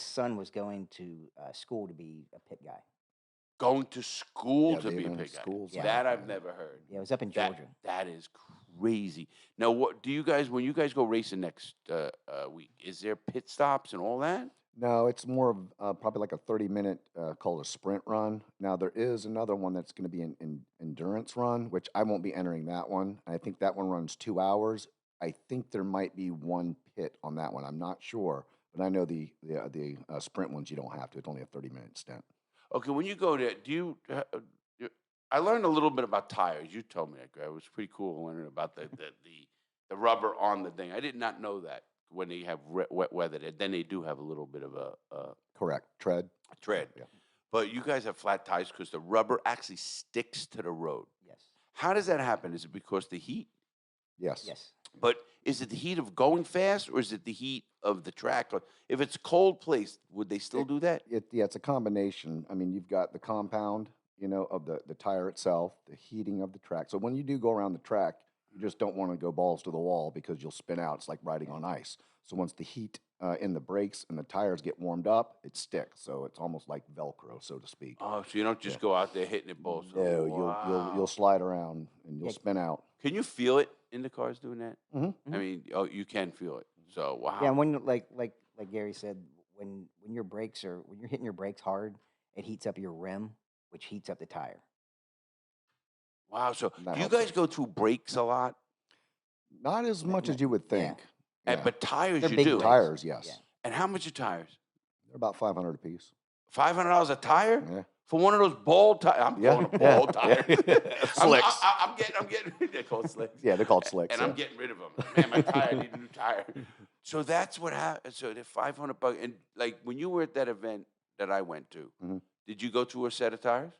son was going to school to be a pit guy. Going to school Yeah, to they be a even pit guy. schools Yeah. That like I've never heard. Yeah, it was up in Georgia. That is crazy. Now, what do you guys when you guys go racing next week? Is there pit stops and all that? No, it's more of probably like a 30-minute called a sprint run. Now, there is another one that's going to be an endurance run, which I won't be entering that one. I think that one runs 2 hours. I think there might be one pit on that one. I'm not sure, but I know the sprint ones you don't have to. It's only a 30-minute stint. Okay, when you go there, do you? I learned a little bit about tires. You told me that, Greg. It was pretty cool learning about the rubber on the thing. I did not know that when they have wet weather. Then they do have a little bit of a Correct. Tread. tread. Yeah. But you guys have flat tires because the rubber actually sticks to the road. Yes. How does that happen? Is it because the heat? Yes. Yes. But is it the heat of going fast, or is it the heat of the track? Or if it's cold place, would they still do that? Yeah, it's a combination. I mean, you've got the compound, of the tire itself, the heating of the track. So when you do go around the track, you just don't want to go balls to the wall because you'll spin out. It's like riding on ice. So once the heat in the brakes and the tires get warmed up, it sticks. So it's almost like Velcro, so to speak. Oh, so you don't just go out there hitting it balls. No, Wow. you'll slide around and you'll spin out. Can you feel it in the cars doing that? Mm-hmm. I mean, you can feel it. So wow. Yeah, and when like Gary said, when your brakes are when you're hitting your brakes hard, it heats up your rim, which heats up the tire. Wow. So That do you helps guys go through brakes a lot? Not as much as you would think. And, but tires They're you big do. brakes. Tires, yes. Yeah. They're And how much are tires? about $500 a piece. $500 a tire? Yeah. For one of those ball tires? I'm Yeah, going to yeah, ball tires. yeah. Slicks. I'm getting. They're called slicks. Yeah, they're called slicks. And I'm getting rid of them. Man, my tire, I need a new tire. So that's what happened. So they're $500. And like when you were at that event that I went to, did you go through a set of tires?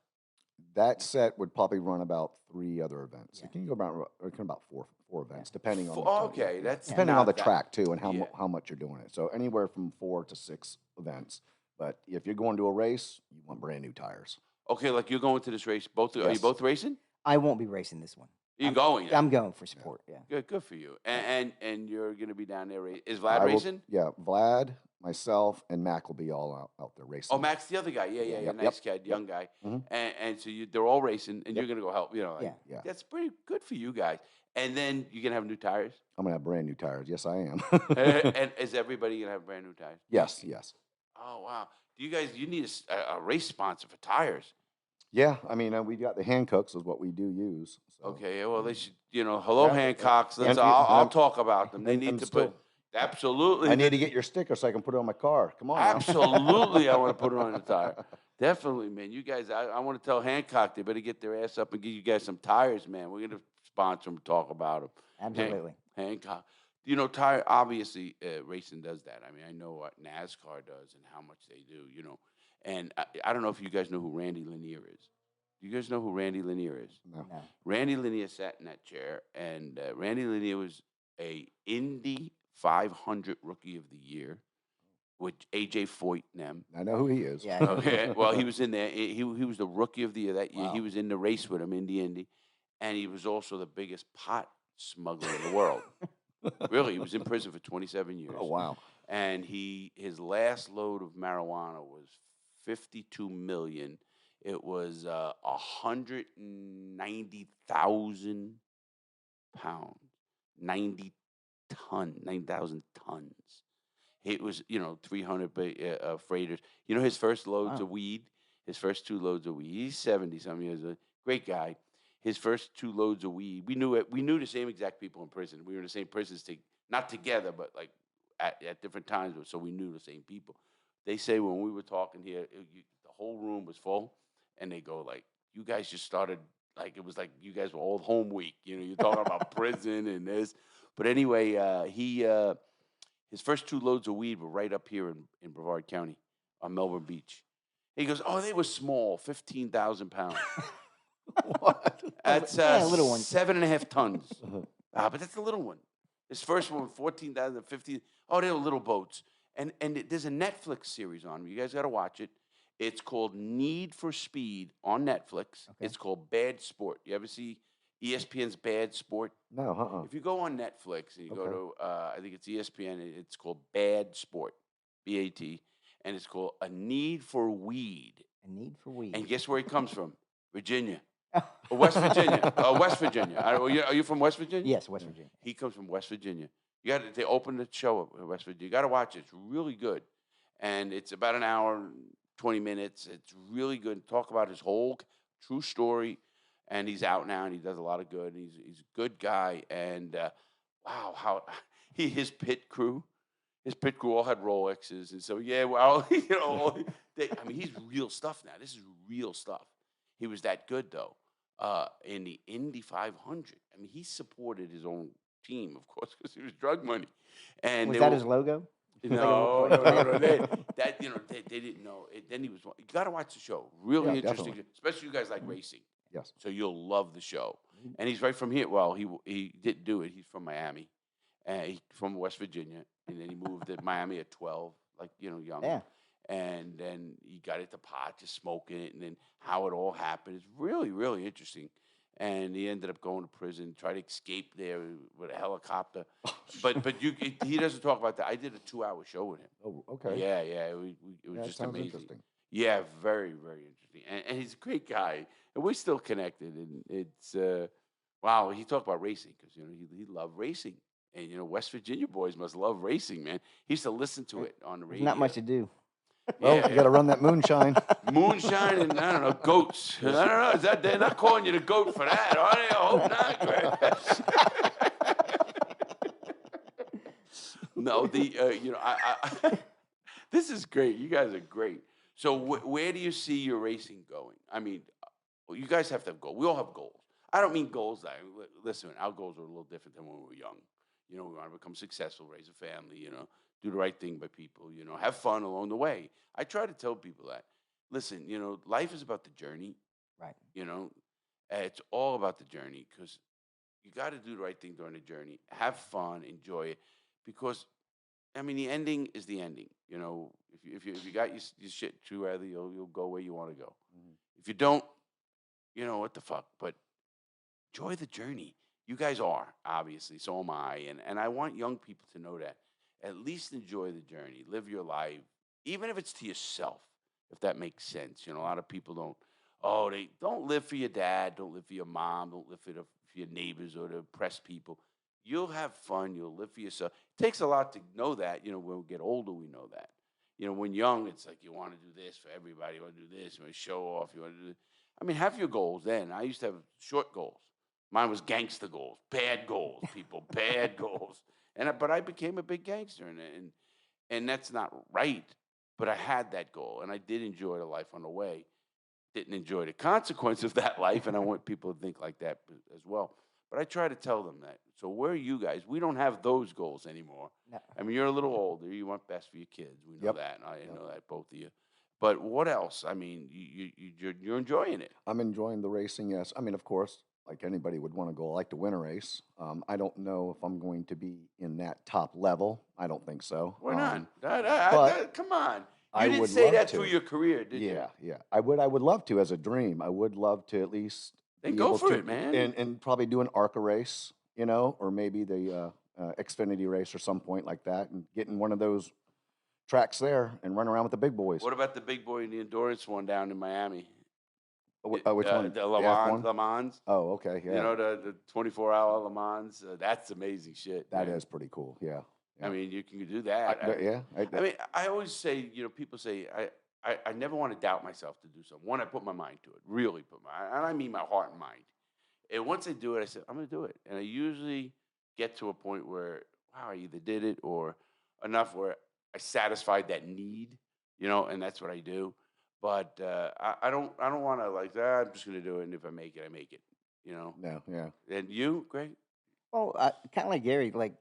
That set would probably run about 3 other events. It can go about four events, depending on the time. Okay, that's depending not on the that- track too, and yeah. how much you're doing it. So anywhere from 4 to 6 events. But if you're going to a race, you want brand new tires. Okay, like you're going to this race. Are you Yes. both racing? I won't be racing this one. You're going. then? I'm going for support. Yeah. Good for you. And you're going to be down there. Is Vlad I will- racing? Yeah, Vlad, myself, and Mac will be all out there racing. Oh, Max, the other guy. Yeah, Yep, nice kid, young guy. Mhm. And so they're all racing, and you're going to go help. Yeah. That's pretty good for you guys. And then you're going to have new tires. I'm going to have brand new tires. Yes, I am. And is everybody going to have brand new tires? yes. Oh, wow. You need a race sponsor for tires. Yeah, I mean, we've got the Hancocks is what we do use. So. Okay, well, they should, hello, Yeah, Hancocks. and- I'll and- talk about them. They and- need and to still- put, absolutely. I need to get your sticker so I can put it on my car. Come on. now. Absolutely, I want to put it on the tire. Definitely, man. You guys, I want to tell Hancock they better get their ass up and give you guys some tires, man. We're going to sponsor them, talk about them. Absolutely. Hancock. Tire, obviously, racing does that. I mean, I know what NASCAR does and how much they do, And I don't know if you guys know who Randy Lanier is. Do you guys know who Randy Lanier is? No. No. Randy Lanier sat in that chair, and Randy Lanier was a Indy 500 Rookie of the Year with A.J. Foyt and them. I know who he is. Yeah. Okay. Well, he was in there. He was the Rookie of the Year that year. Wow. He was in the race with him, Indy. And he was also the biggest pot smuggler in the world. Really, he was in prison for 27 years. Oh, wow. And his last load of marijuana was 52 million. It was 190,000 pounds, 90,000 tons. It was 300 freighters. His first loads of weed, his first 2 loads of weed. He's 70-something years old. Great guy. His first 2 loads of weed. We knew it. We knew the same exact people in prison. We were in the same prisons, not together, but like at different times, so we knew the same people. They say when we were talking here, the whole room was full, and they go like, "You guys just started like it was like you guys were old home week." You're talking about prison and this. But anyway, his first 2 loads of weed were right up here in Brevard County on Melbourne Beach. He goes, "Oh, they were small, 15,000 pounds." What? That's Yeah, little one. 7.5 tons. But that's the little one. His first one, 14,000, 15. Oh, they were little boats. And there's a Netflix series on them. You guys got to watch it. It's called Need for Speed on Netflix. Okay. It's called Bad Sport. You ever see ESPN's Bad Sport? No, If you go on Netflix and you go Okay. to, I think it's ESPN, it's called Bad Sport, BAT, and it's called A Need for Weed. A need for weed. And guess where he comes from? Virginia. West Virginia. West Virginia. Are you from West Virginia? Yes, West Virginia. He comes from West Virginia. They opened the show up in West Virginia. You got to watch it. It's really good. And it's about an hour and 20 minutes. It's really good. Talk about his whole true story. And he's out now, and he does a lot of good. And he's a good guy. And wow, how his pit crew all had Rolexes. And so, yeah, well, he's real stuff now. This is real stuff. He was that good, though, in the Indy 500. I mean, he supported his own team, of course, because it was drug money. And Was that his logo? No. They didn't know. Then he was. You got to watch the show. Really Yeah, interesting, definitely. especially you guys like racing. Yes. So you'll love the show. And he's right from here. Well, he didn't do it. He's from Miami, he's from West Virginia, and then he moved to Miami at 12, like young. Yeah. And then he got into pot, just smoking it, and then how it all happened. It's really, really interesting. And he ended up going to prison, tried to escape there with a helicopter. But he doesn't talk about that. I did a 2-hour show with him. Oh, okay. Yeah. It was That just sounds amazing. interesting. Yeah, very, very interesting. And he's a great guy. And we're still connected. And it's, wow, he talked about racing because, he loved racing. And, West Virginia boys must love racing, man. He used to listen to it on the radio. There's not much to do. Well, you got to run that moonshine. Moonshine and, I don't know, goats. I don't know. Is that, they're not calling you the goat for that, are they? I hope not, Greg. No, this is great. You guys are great. So where do you see your racing going? I mean, you guys have to have goals. We all have goals. I don't mean goals that, listen, our goals are a little different than when we were young. We want to become successful, raise a family, do the right thing by people, have fun along the way. I try to tell people that. Listen, life is about the journey. Right. It's all about the journey because you got to do the right thing during the journey. Have fun, enjoy it, because the ending is the ending. If you got your shit together, you'll go where you want to go. Mhm. If you don't, what the fuck. But enjoy the journey. You guys are, obviously. So am I, and I want young people to know that. At least enjoy the journey. Live your life, even if it's to yourself, if that makes sense. A lot of people they don't live for your dad, don't live for your mom, don't live for your neighbors or to impress people. You'll have fun. You'll live for yourself. It takes a lot to know that. When we get older, we know that. When young, it's like you want to do this for everybody. You want to do this. You want to show off. You want to do. Have your goals then. I used to have short goals. Mine was gangster goals, bad goals, people, bad goals. But I became a big gangster, and that's not right. But I had that goal, and I did enjoy the life on the way. Didn't enjoy the consequence of that life, and I want people to think like that as well. But I try to tell them that. So where are you guys? We don't have those goals anymore. No. You're a little older. You want best for your kids. We know Yep. that. I know that, both of you. But what else? You're enjoying it. I'm enjoying the racing, yes. Of course, like anybody would want to go, I like to win a race. I don't know if I'm going to be in that top level. I don't think so. Why not? but Come on. I You didn't would say love that to. through your career, did you? Yeah. I would love to as a dream. I would love to at least Then be go able for to, it, man. and probably do an ARCA race, or maybe the Xfinity race or some point like that, and get in one of those tracks there and run around with the big boys. What about the big boy in the endurance one down in Miami? Which one? The F1? Le Mans. Oh, okay, yeah. The 24-hour Le Mans. That's amazing shit. That man. is pretty cool. Yeah. You can do that. I always say, people say, I never want to doubt myself to do something. One, I put my mind to it, really and I mean my heart and mind. And once I do it, I said, I'm going to do it. And I usually get to a point where, wow, I either did it or enough where I satisfied that need, and that's what I do. But I don't want to like that. I'm just gonna do it, and if I make it, I make it. No, yeah. And you, Greg? Well, kind of like Gary, like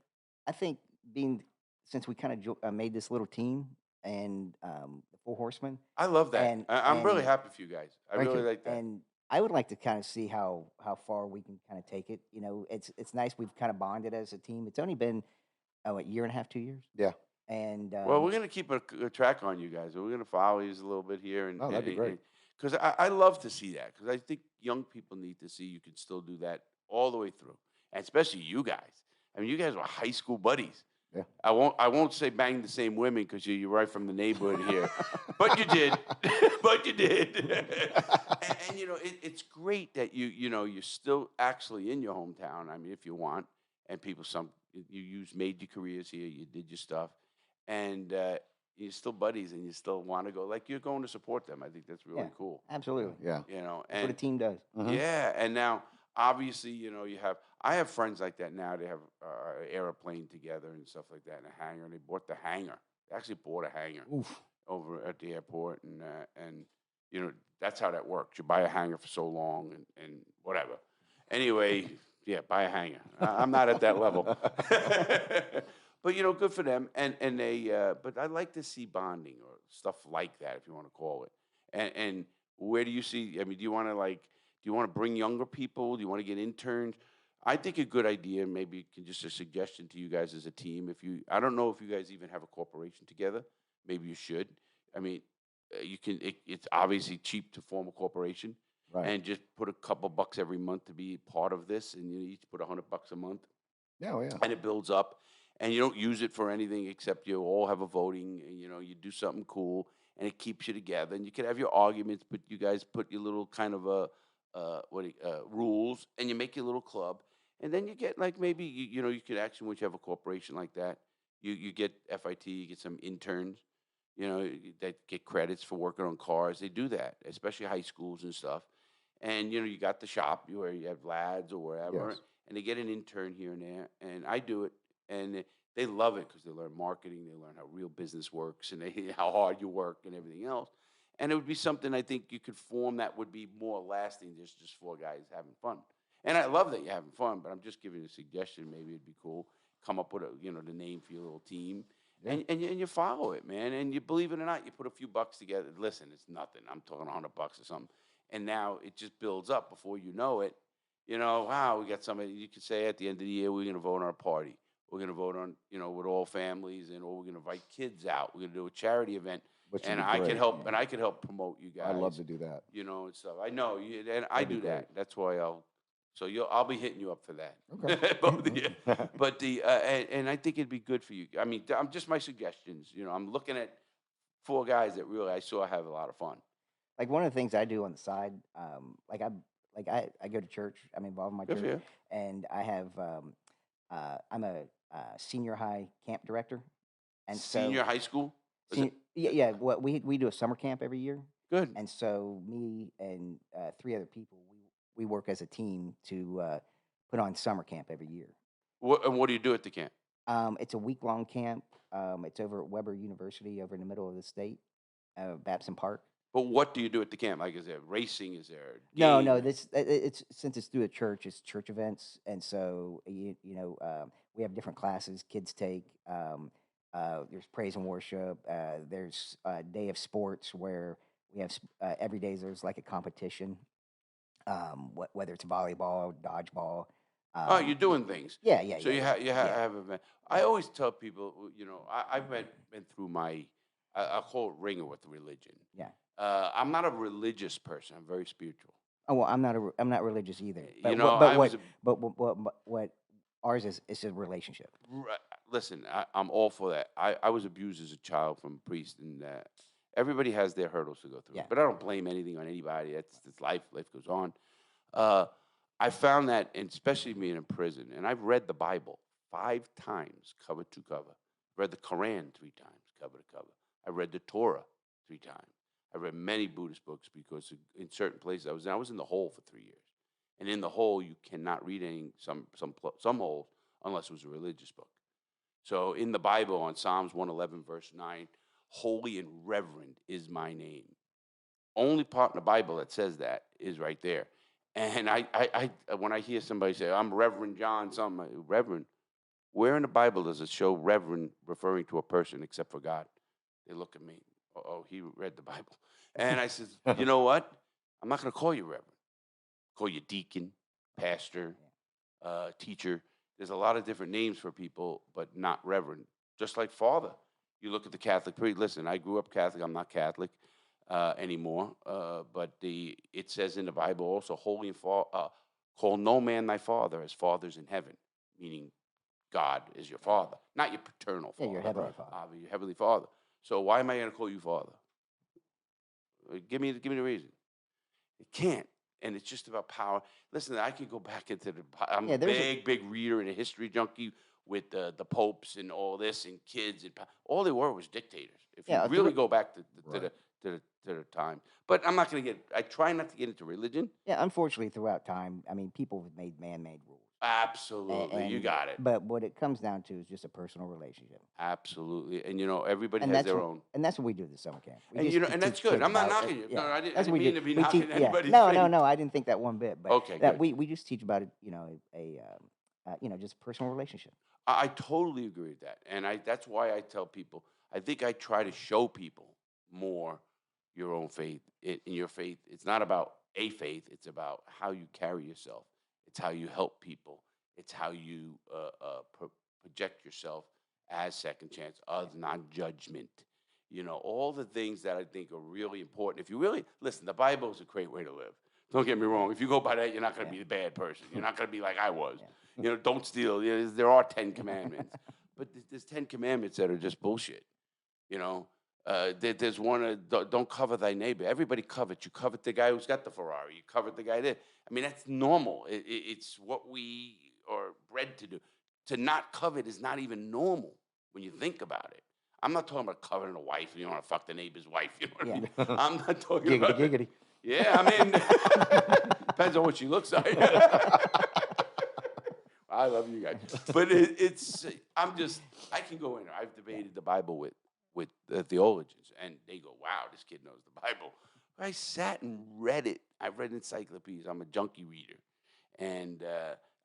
I think being since we kind of made this little team and the Four Horsemen, I love that. and I'm really happy for you guys. I Thank really you. like that. and I would like to kind of see how far we can kind of take it. It's nice we've kind of bonded as a team. It's only been a year and a half, 2 years, Yeah. and Well, we're gonna keep a track on you guys. We're gonna follow you a little bit here, and Oh, that'd be great. Because I love to see that. Because I think young people need to see you can still do that all the way through, and especially you guys. I mean, you guys were high school buddies. Yeah. I won't say bang the same women because you're right from the neighborhood here, but you did, but you did. and it's great that you're still actually in your hometown. I mean, if you want, and made your careers here, you did your stuff, and you're still buddies, and you still want to go. Like you're going to support them. I think that's really yeah, cool. absolutely. Yeah. That's what a team does. Mhm. Yeah, and now obviously I have friends like that now. They have airplane together and stuff like that in a hangar, and they bought the hangar. They actually bought a hangar Oof. over at the airport, and that's how that works. You buy a hangar for so long, and whatever. Anyway, yeah, buy a hangar. I'm not at that level, but good for them. And they, but I like to see bonding or stuff like that, if you want to call it. And where do you see? I mean, do you want to bring younger people? Do you want to get interns? I think a good idea, maybe just a suggestion to you guys as a team. I don't know if you guys even have a corporation together. Maybe you should. I mean, you can. It's obviously cheap to form a corporation, Right. and just put a couple bucks every month to be part of this, and you each put $100 a month, Yeah, oh, yeah. and it builds up, and you don't use it for anything except you all have a voting. And, you do something cool, and it keeps you together. And you can have your arguments, but you guys put your little kind of rules, and you make your little club. And then you get like maybe you could actually, once you have a corporation like that, you get FIT, you get some interns, that get credits for working on cars. They do that, especially high schools and stuff. And you got the shop where you have lads or wherever, Yes. and they get an intern here and there. And I do it, and they love it because they learn marketing, they learn how real business works, and how hard you work and everything else. And it would be something I think you could form that would be more lasting, just four guys having fun. And I love that you're having fun, but I'm just giving you a suggestion. Maybe it'd be cool. Come up with the name for your little team, Yeah. and you follow it, man. And you believe it or not, you put a few bucks together. Listen, it's nothing. I'm talking $100 or something, and now it just builds up. Before you know it, wow, we got somebody. You could say at the end of the year, we're going to vote on a party. We're going to vote on, with all families, or we're going to invite kids out. We're going to do a charity event. Which would And be I great. can help, and I can help promote you guys. I'd love to do that. And stuff. I know, and I That'd be do that. great. That's why I'll be hitting you up for that. Okay. Both of you. But and I think it'd be good for you. I mean, I'm just my suggestions. I'm looking at four guys that really I saw have a lot of fun. Like one of the things I do on the side, I go to church. I'm involved in my Good for church, you. and I have I'm a senior high camp director, and Senior so high school. Is senior, it- yeah. What we do a summer camp every year, Good. and so me and three other people we work as a team to put on summer camp every year. What do you do at the camp? It's a week-long camp. It's over at Weber University, over in the middle of the state, Babson Park. But what do you do at the camp? Like, is there racing? Is there No. game? It's since it's through a church, it's church events, and so we have different classes kids take. There's praise and worship. There's a day of sports where we have every day there's like a competition. Whether it's volleyball, dodgeball. Oh, you're doing things. Yeah, So yeah. you have event. I always tell people, I've been through my, I'll call it ringer with religion. Yeah. I'm not a religious person. I'm very spiritual. Oh well, I'm not religious either. But, You know, what, but I what, was a- what ours is a relationship. Listen, I'm all for that. I was abused as a child from a priest, and everybody has their hurdles to go through. Yeah. But I don't blame anything on anybody. That's life. Life goes on. I found that, and especially being in prison, and I've read the Bible 5 times, cover to cover. Read the Quran 3 times, cover to cover. I read the Torah 3 times. I read many Buddhist books because in certain places I was in the hole for 3 years, and in the hole you cannot read some holes unless it was a religious book. So in the Bible, on Psalms 111, verse 9, holy and reverend is my name. Only part in the Bible that says that is right there. And when I hear somebody say, I'm Reverend John, something, Reverend, where in the Bible does it show reverend referring to a person except for God? They look at me, oh, he read the Bible. And I said, you know what? I'm not going to call you reverend. Call you deacon, pastor, teacher. There's a lot of different names for people, but not reverend. Just like father. You look at the Catholic priest. Listen, I grew up Catholic. I'm not Catholic anymore. But it says in the Bible also, holy and call no man thy father as fathers in heaven, meaning God is your father, not your paternal father. Yeah, your heavenly father. Your heavenly father. So why am I going to call you father? Give me the reason. It can't. And it's just about power. Listen, I could go back into I'm a big reader and a history junkie with the popes and all this and kids. And all they were was dictators. If you really go back to the time. But I'm not going to I try not to get into religion. Yeah, unfortunately, throughout time, I mean, people have made man-made rules. Absolutely. You got it. But what it comes down to is just a personal relationship. Absolutely. And, everybody has their own. And that's what we do at the summer camp. And that's good. I'm not knocking you. Yeah, No, I didn't mean to be knocking anybody's No, I didn't think that one bit. But okay, good. We just teach about it, just a personal relationship. I totally agree with that. And that's why I tell people, I think I try to show people more your own faith. In your faith, it's not about a faith. It's about how you carry yourself. It's how you help people. It's how you project yourself as second chance, of non-judgment. All the things that I think are really important. If you really listen, the Bible is a great way to live. Don't get me wrong. If you go by that, you're not going to be a bad person. You're not going to be like I was. Yeah. Don't steal. There are 10 commandments, but there's 10 commandments that are just bullshit. There's one, don't covet thy neighbor. Everybody covets. You covet the guy who's got the Ferrari. You covet the guy there. I mean, that's normal. It's what we are bred to do. To not covet is not even normal when you think about it. I'm not talking about coveting a wife. You don't want to fuck the neighbor's wife. You know what I mean? I'm not talking about giggity. Yeah, I mean, depends on what she looks like. I love you guys. But I can go in there. I've debated the Bible with theologians, and they go, wow, this kid knows the Bible. I sat and read it. I've read encyclopedias. I'm a junkie reader. And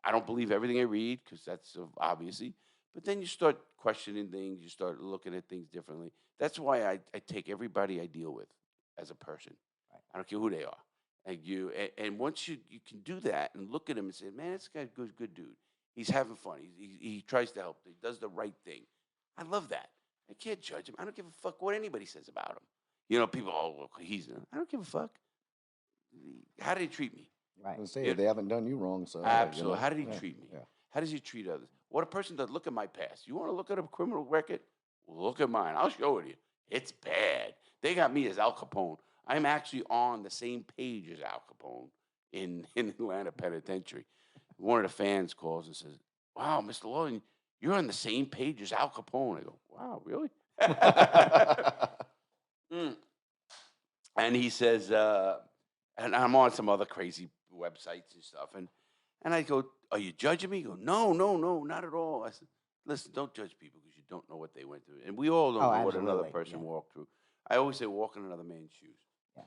I don't believe everything I read, because that's obviously. But then you start questioning things. You start looking at things differently. That's why I take everybody I deal with as a person. Right. I don't care who they are. And once you can do that and look at him and say, man, this guy's a good dude. He's having fun. He tries to help. He does the right thing. I love that. I can't judge him. I don't give a fuck what anybody says about him. People, well, I don't give a fuck. How did he treat me? Right. They haven't done you wrong, so. Absolutely. How did he treat me? Yeah. How does he treat others? What a person does. Look at my past. You want to look at a criminal record? Look at mine. I'll show it to you. It's bad. They got me as Al Capone. I'm actually on the same page as Al Capone in Atlanta Penitentiary. One of the fans calls and says, wow, Mr. Lawton, you're on the same page as Al Capone. I go, wow, really? And he says, and I'm on some other crazy websites and stuff. And I go, are you judging me? He goes, no, not at all. I said, listen, don't judge people because you don't know what they went through. And we all don't know what another person walked through. I always say walk in another man's shoes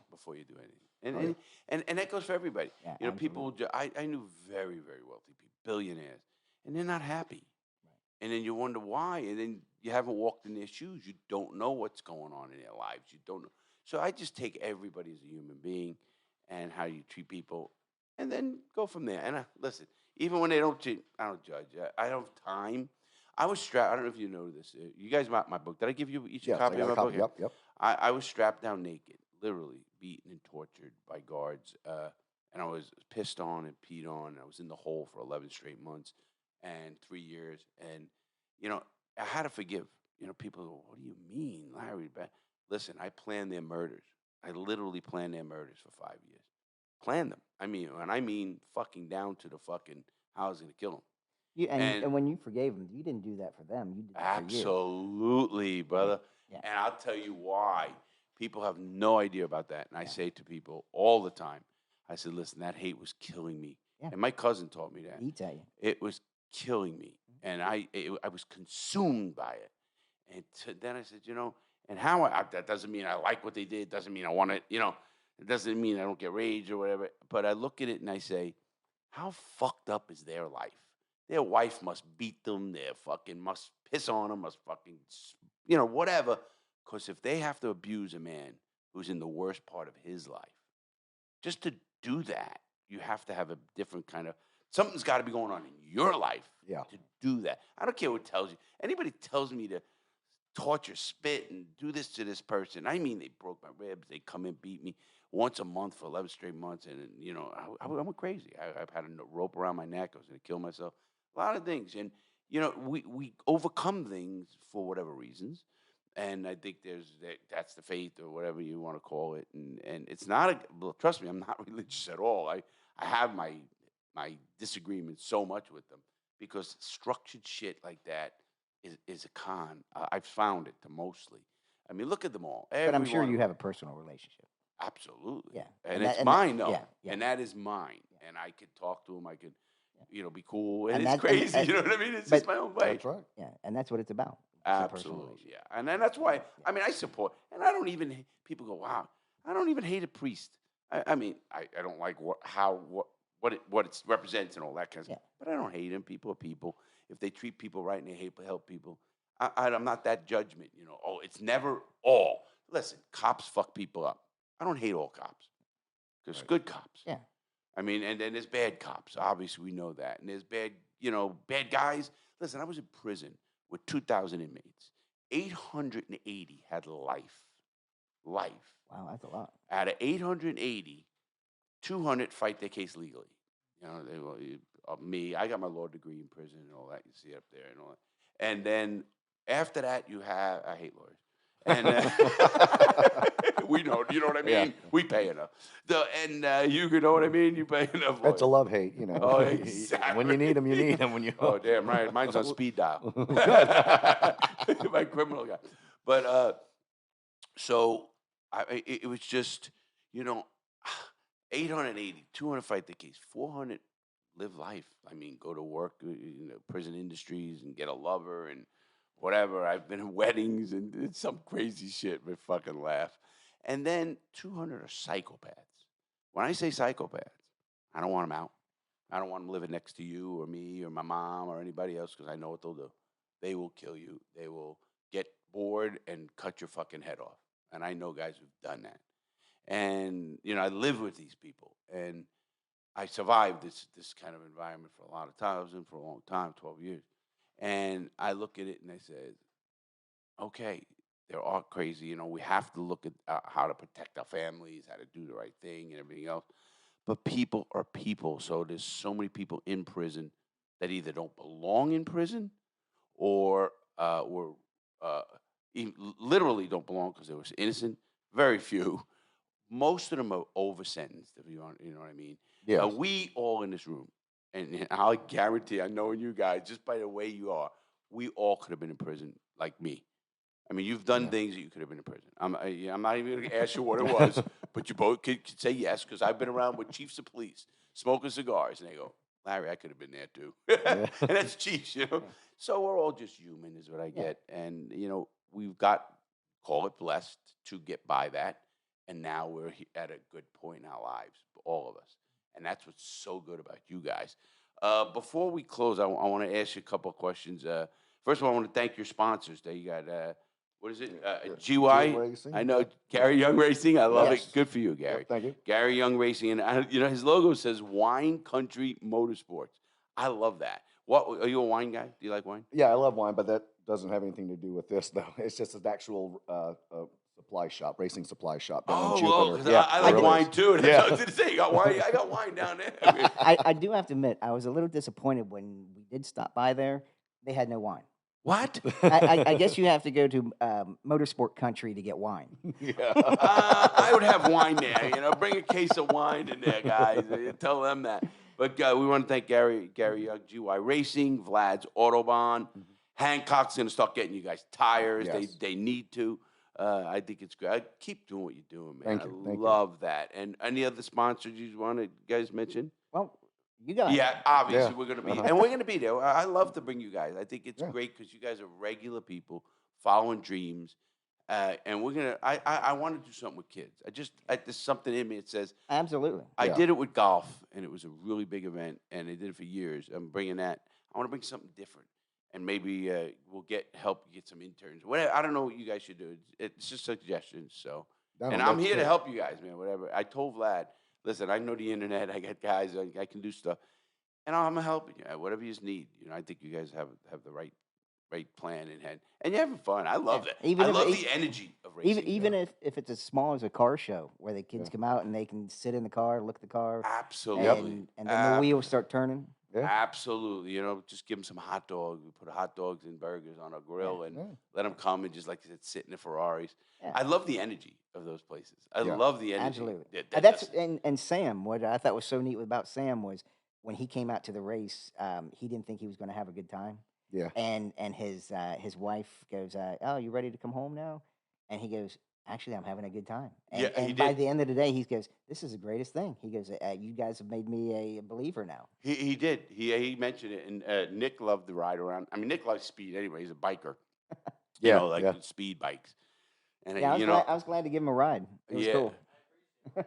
before you do anything. And that goes for everybody. Yeah, people, I knew very, very wealthy people, billionaires, and they're not happy. Right. And then you wonder why. And then you haven't walked in their shoes. You don't know what's going on in their lives. You don't know. So I just take everybody as a human being and how you treat people and then go from there. And listen, even when they don't cheat, I don't judge. I don't have time. I was strapped. I don't know if you know this. You guys bought my book. Did I give you each a copy of my book? Yep. I was strapped down naked, literally beaten and tortured by guards. And I was pissed on and peed on. And I was in the hole for 11 straight months and 3 years. And, I had to forgive. People go, what do you mean, Larry? Listen, I planned their murders. I literally planned their murders for 5 years. Planned them. I mean fucking down to the fucking how I was going to kill them. And when you forgave them, you didn't do that for them. You did it for you. Absolutely, brother. Yeah. And I'll tell you why. People have no idea about that. And I say to people all the time, I said, listen, that hate was killing me. Yeah. And my cousin taught me that. He tell you. It was killing me. and I was consumed by it. And then I said, and how that doesn't mean I like what they did. Doesn't mean I want to, it doesn't mean I don't get rage or whatever. But I look at it and I say, how fucked up is their life? Their wife must beat them. Their fucking must piss on them. Must fucking, whatever. Because if they have to abuse a man who's in the worst part of his life, just to do that, you have to have a different kind of, something's got to be going on in your life to do that. I don't care what tells you. Anybody tells me to torture, spit, and do this to this person. I mean, they broke my ribs. They come and beat me once a month for 11 straight months. And, I went crazy. I've had a rope around my neck. I was going to kill myself. A lot of things. And, we overcome things for whatever reasons. And I think that's the faith or whatever you want to call it. And it's not, well, trust me, I'm not religious at all. I have my disagreements so much with them because structured shit like that is a con. I've found it to mostly. I mean, look at them all. But I'm sure you have a personal relationship. Absolutely. Yeah. And it's mine, though. Yeah. And that is mine. Yeah. And I could talk to him. I could, be cool. And it's crazy. You know what I mean? It's just my own way. That's right. Yeah. And that's what it's about. Absolutely. Yeah. And then that's why, I support, and I don't even, people go, wow, I don't even hate a priest. I mean, I don't like what it represents and all that kind of stuff. But I don't hate them. People are people. If they treat people right and they help people, I'm not that judgment, it's never all. Listen, cops fuck people up. I don't hate all cops. There's good cops. Yeah. I mean, and then there's bad cops. Obviously, we know that. And there's bad guys. Listen, I was in prison with 2,000 inmates. 880 had life. Life. Wow, that's a lot. Out of 880, 200 fight their case legally. Me, I got my law degree in prison and all that. You see up there and all that. And then after that, I hate lawyers. And we know, you know what I mean? Yeah. We pay enough. You know what I mean? You pay enough. It's a love-hate, Oh, exactly. When you need them, you need them. When you oh, damn right. Mine's on speed dial. My criminal guy. But so it was just, 880, 200 fight the case, 400 live life. I mean, go to work, prison industries and get a lover and whatever. I've been in weddings and did some crazy shit, but fucking laugh. And then 200 are psychopaths. When I say psychopaths, I don't want them out. I don't want them living next to you or me or my mom or anybody else because I know what they'll do. They will kill you. They will get bored and cut your fucking head off. And I know guys who've done that. And, I live with these people. And I survived this kind of environment for a lot of time. I was in for a long time, 12 years. And I look at it and I said, okay, they're all crazy. We have to look at how to protect our families, how to do the right thing and everything else. But people are people. So there's so many people in prison that either don't belong in prison or even literally don't belong because they were innocent. Very few. Most of them are over sentenced, if you know what I mean. Yeah. We all in this room, and I'll guarantee, I know you guys, just by the way you are, we all could have been in prison like me. I mean, you've done things that you could have been in prison. I'm not even going to ask you what it was, but you both could say yes, because I've been around with chiefs of police smoking cigars, and they go, Larry, I could have been there too. And that's chiefs, So we're all just human is what I get. And, we've got, call it blessed, to get by that. And now we're at a good point in our lives, all of us. And that's what's so good about you guys. Before we close, I want to ask you a couple of questions. First of all, I want to thank your sponsors. There you got, what is it? GY? Racing. I know, Gary Young Racing. I love it. Good for you, Gary. Yep, thank you. Gary Young Racing. And, his logo says Wine Country Motorsports. I love that. What, are you a wine guy? Do you like wine? Yeah, I love wine, but that doesn't have anything to do with this, though. It's just an actual supply shop, racing supply shop down in Jupiter. Well, I like wine too. And I was going to say, I got wine down there. I do have to admit, I was a little disappointed when we did stop by there. They had no wine. What? I guess you have to go to Motorsport Country to get wine. I would have wine there. Bring a case of wine in there, guys. Tell them that. But we want to thank Gary Young, GY Racing, Vlad's Autobahn. Mm-hmm. Hancock's going to start getting you guys tires. Yes. They need to. I think it's great. Keep doing what you're doing, man. Thank you. I love that. And any other sponsors you guys mention? Well, You guys. Yeah, obviously Yeah. we're gonna be, Uh-huh. and we're gonna be there. I love to bring you guys. I think it's Yeah. great because you guys are regular people following dreams, and we're gonna. I want to do something with kids. There's something in me that says Absolutely. I Yeah. did it with golf, and it was a really big event, and I did it for years. I'm bringing that. I want to bring something different, and maybe we'll help get some interns. Whatever. I don't know what you guys should do. It's just suggestions. So, No, and I'm that's here to great. help you guys, man. Whatever. I told Vlad, listen, I know the internet. I got guys. I can do stuff, and I'm helping you. Whatever you need. I think you guys have the right plan in head, and you're having fun. I love it. Even I if love it- the energy of racing. Even if it's as small as a car show where the kids Yeah. come out and they can sit in the car, look at the car, Absolutely. and then the wheels start turning. Yeah. Absolutely. Just give them some hot dogs. We put hot dogs and burgers on a grill and Yeah. let them come and just like I said, sit in the Ferraris. Yeah. I love the energy of those places. I Yeah. love the energy. Absolutely. That's And Sam, what I thought was so neat about Sam was when he came out to the race, he didn't think he was going to have a good time. Yeah. And his wife goes, "Oh, you ready to come home now?" And he goes, "Actually, I'm having a good time." And, Yeah, he and by did. the end of the day, he goes, "This is the greatest thing." He goes, "You guys have made me a believer now." he did. He mentioned it, and Nick loved the ride around. I mean, Nick loves speed anyway. He's a biker. Yeah, Like yeah. speed bikes. And Yeah, I was glad to give him a ride. It was yeah. cool.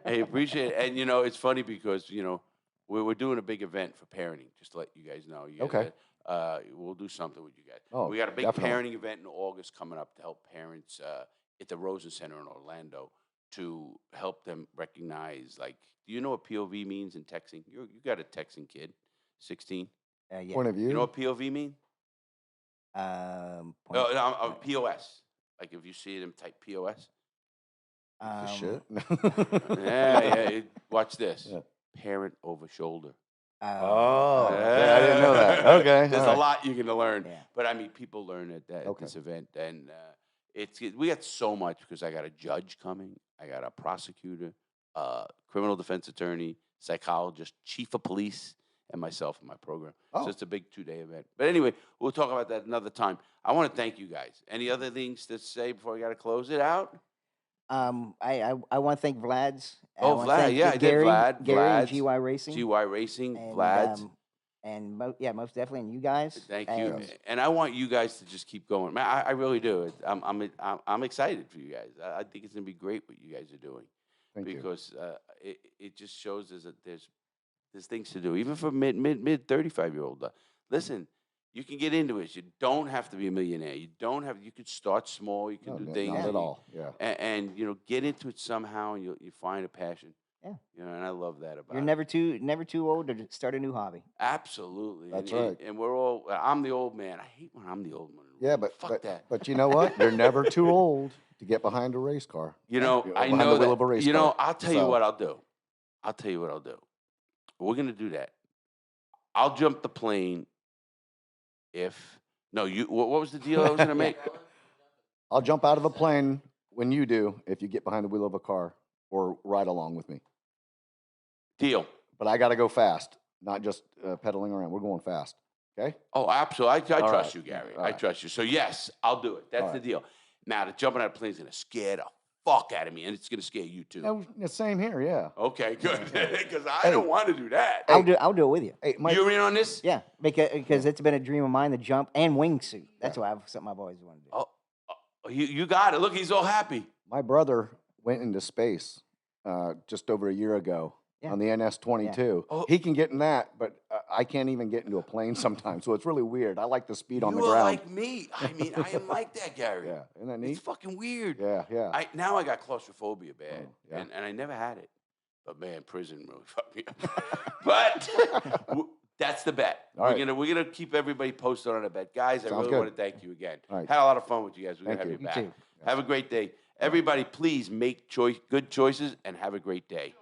I appreciate it. And it's funny because we're doing a big event for parenting. Just to let you guys know. You guys Okay. we'll do something with you guys. Oh, We got a big definitely. parenting event in August coming up to help parents at the Rosen Center in Orlando to help them recognize. Like, do you know what POV means in texting? You got a texting kid, 16. Yeah. Point of view. You know what POV mean? Point- No, POS. Like if you see them type POS. The shit. Yeah. Watch this. Yeah. Parent over shoulder. Oh, okay, I didn't know that. Okay, There's all a right. lot you're gonna learn. Yeah. But I mean, people learn at Okay. this event, and we got so much because I got a judge coming, I got a prosecutor, criminal defense attorney, psychologist, chief of police, and myself in my program. Oh. So it's a big 2-day event. But anyway, we'll talk about that another time. I want to thank you guys. Any other things to say before I got to close it out? I want to thank Vlad's. I Oh, wanna Vlad, thank yeah, I did Gary, Vlad, Gary and Vlad's, GY Racing. GY Racing, and, Vlad's. And most definitely, and you guys. Thank you, And and I want you guys to just keep going. Man, I really do. I'm excited for you guys. I think it's gonna be great what you guys are doing Thank you. because it just shows there's things to do, even for mid 35-year-old. Listen, you can get into it. You don't have to be a millionaire. You could start small. You can No, do no, things. not at all. Yeah. And get into it somehow, and you find a passion. Yeah. And I love that about you're it. never too old to start a new hobby. Absolutely. That's and, right. And we're all. I'm the old man. I hate when I'm the old one. Yeah, but fuck that. But you know what? You're never too old to get behind a race car. I know behind the wheel that. of a race I'll car. tell you So- what I'll do. We're gonna do that. I'll jump the plane if no. What was the deal I was gonna make? I'll jump out of a plane when you do if you get behind the wheel of a car or ride along with me. Deal. But I got to go fast, not just pedaling around. We're going fast. Okay? Oh, absolutely. I All trust right. you, Gary. All I right. trust you. So yes, I'll do it. That's All the right. deal. Now, the jumping out of the plane is gonna scare the fuck out of me, and it's gonna scare you too. No, the same here. Yeah. Okay, good. Because I Hey. don't want to do that. I'll do it with you. Hey, my, You in on this? Yeah, because it's been a dream of mine to jump and wingsuit. That's something I've always wanted to do. Oh, you got it. Look, he's all happy. my brother went into space just over a year ago Yeah. on the NS-22. Oh. He can get in that, but I can't even get into a plane sometimes. So it's really weird. I like the speed on the You are ground. like me. I mean, I am like that, Gary. Yeah, isn't that It's neat? fucking weird. Yeah, yeah. Now I got claustrophobia bad, Oh, yeah. and I never had it. But man, prison really fucked me up. But that's the bet. All right. We're gonna keep everybody posted on a bet, guys. I Sounds really good. want to thank you again. All right. Had a lot of fun with you guys. We're gonna Thank have you you. back. You too. Have a great day, everybody. Please make good choices and have a great day.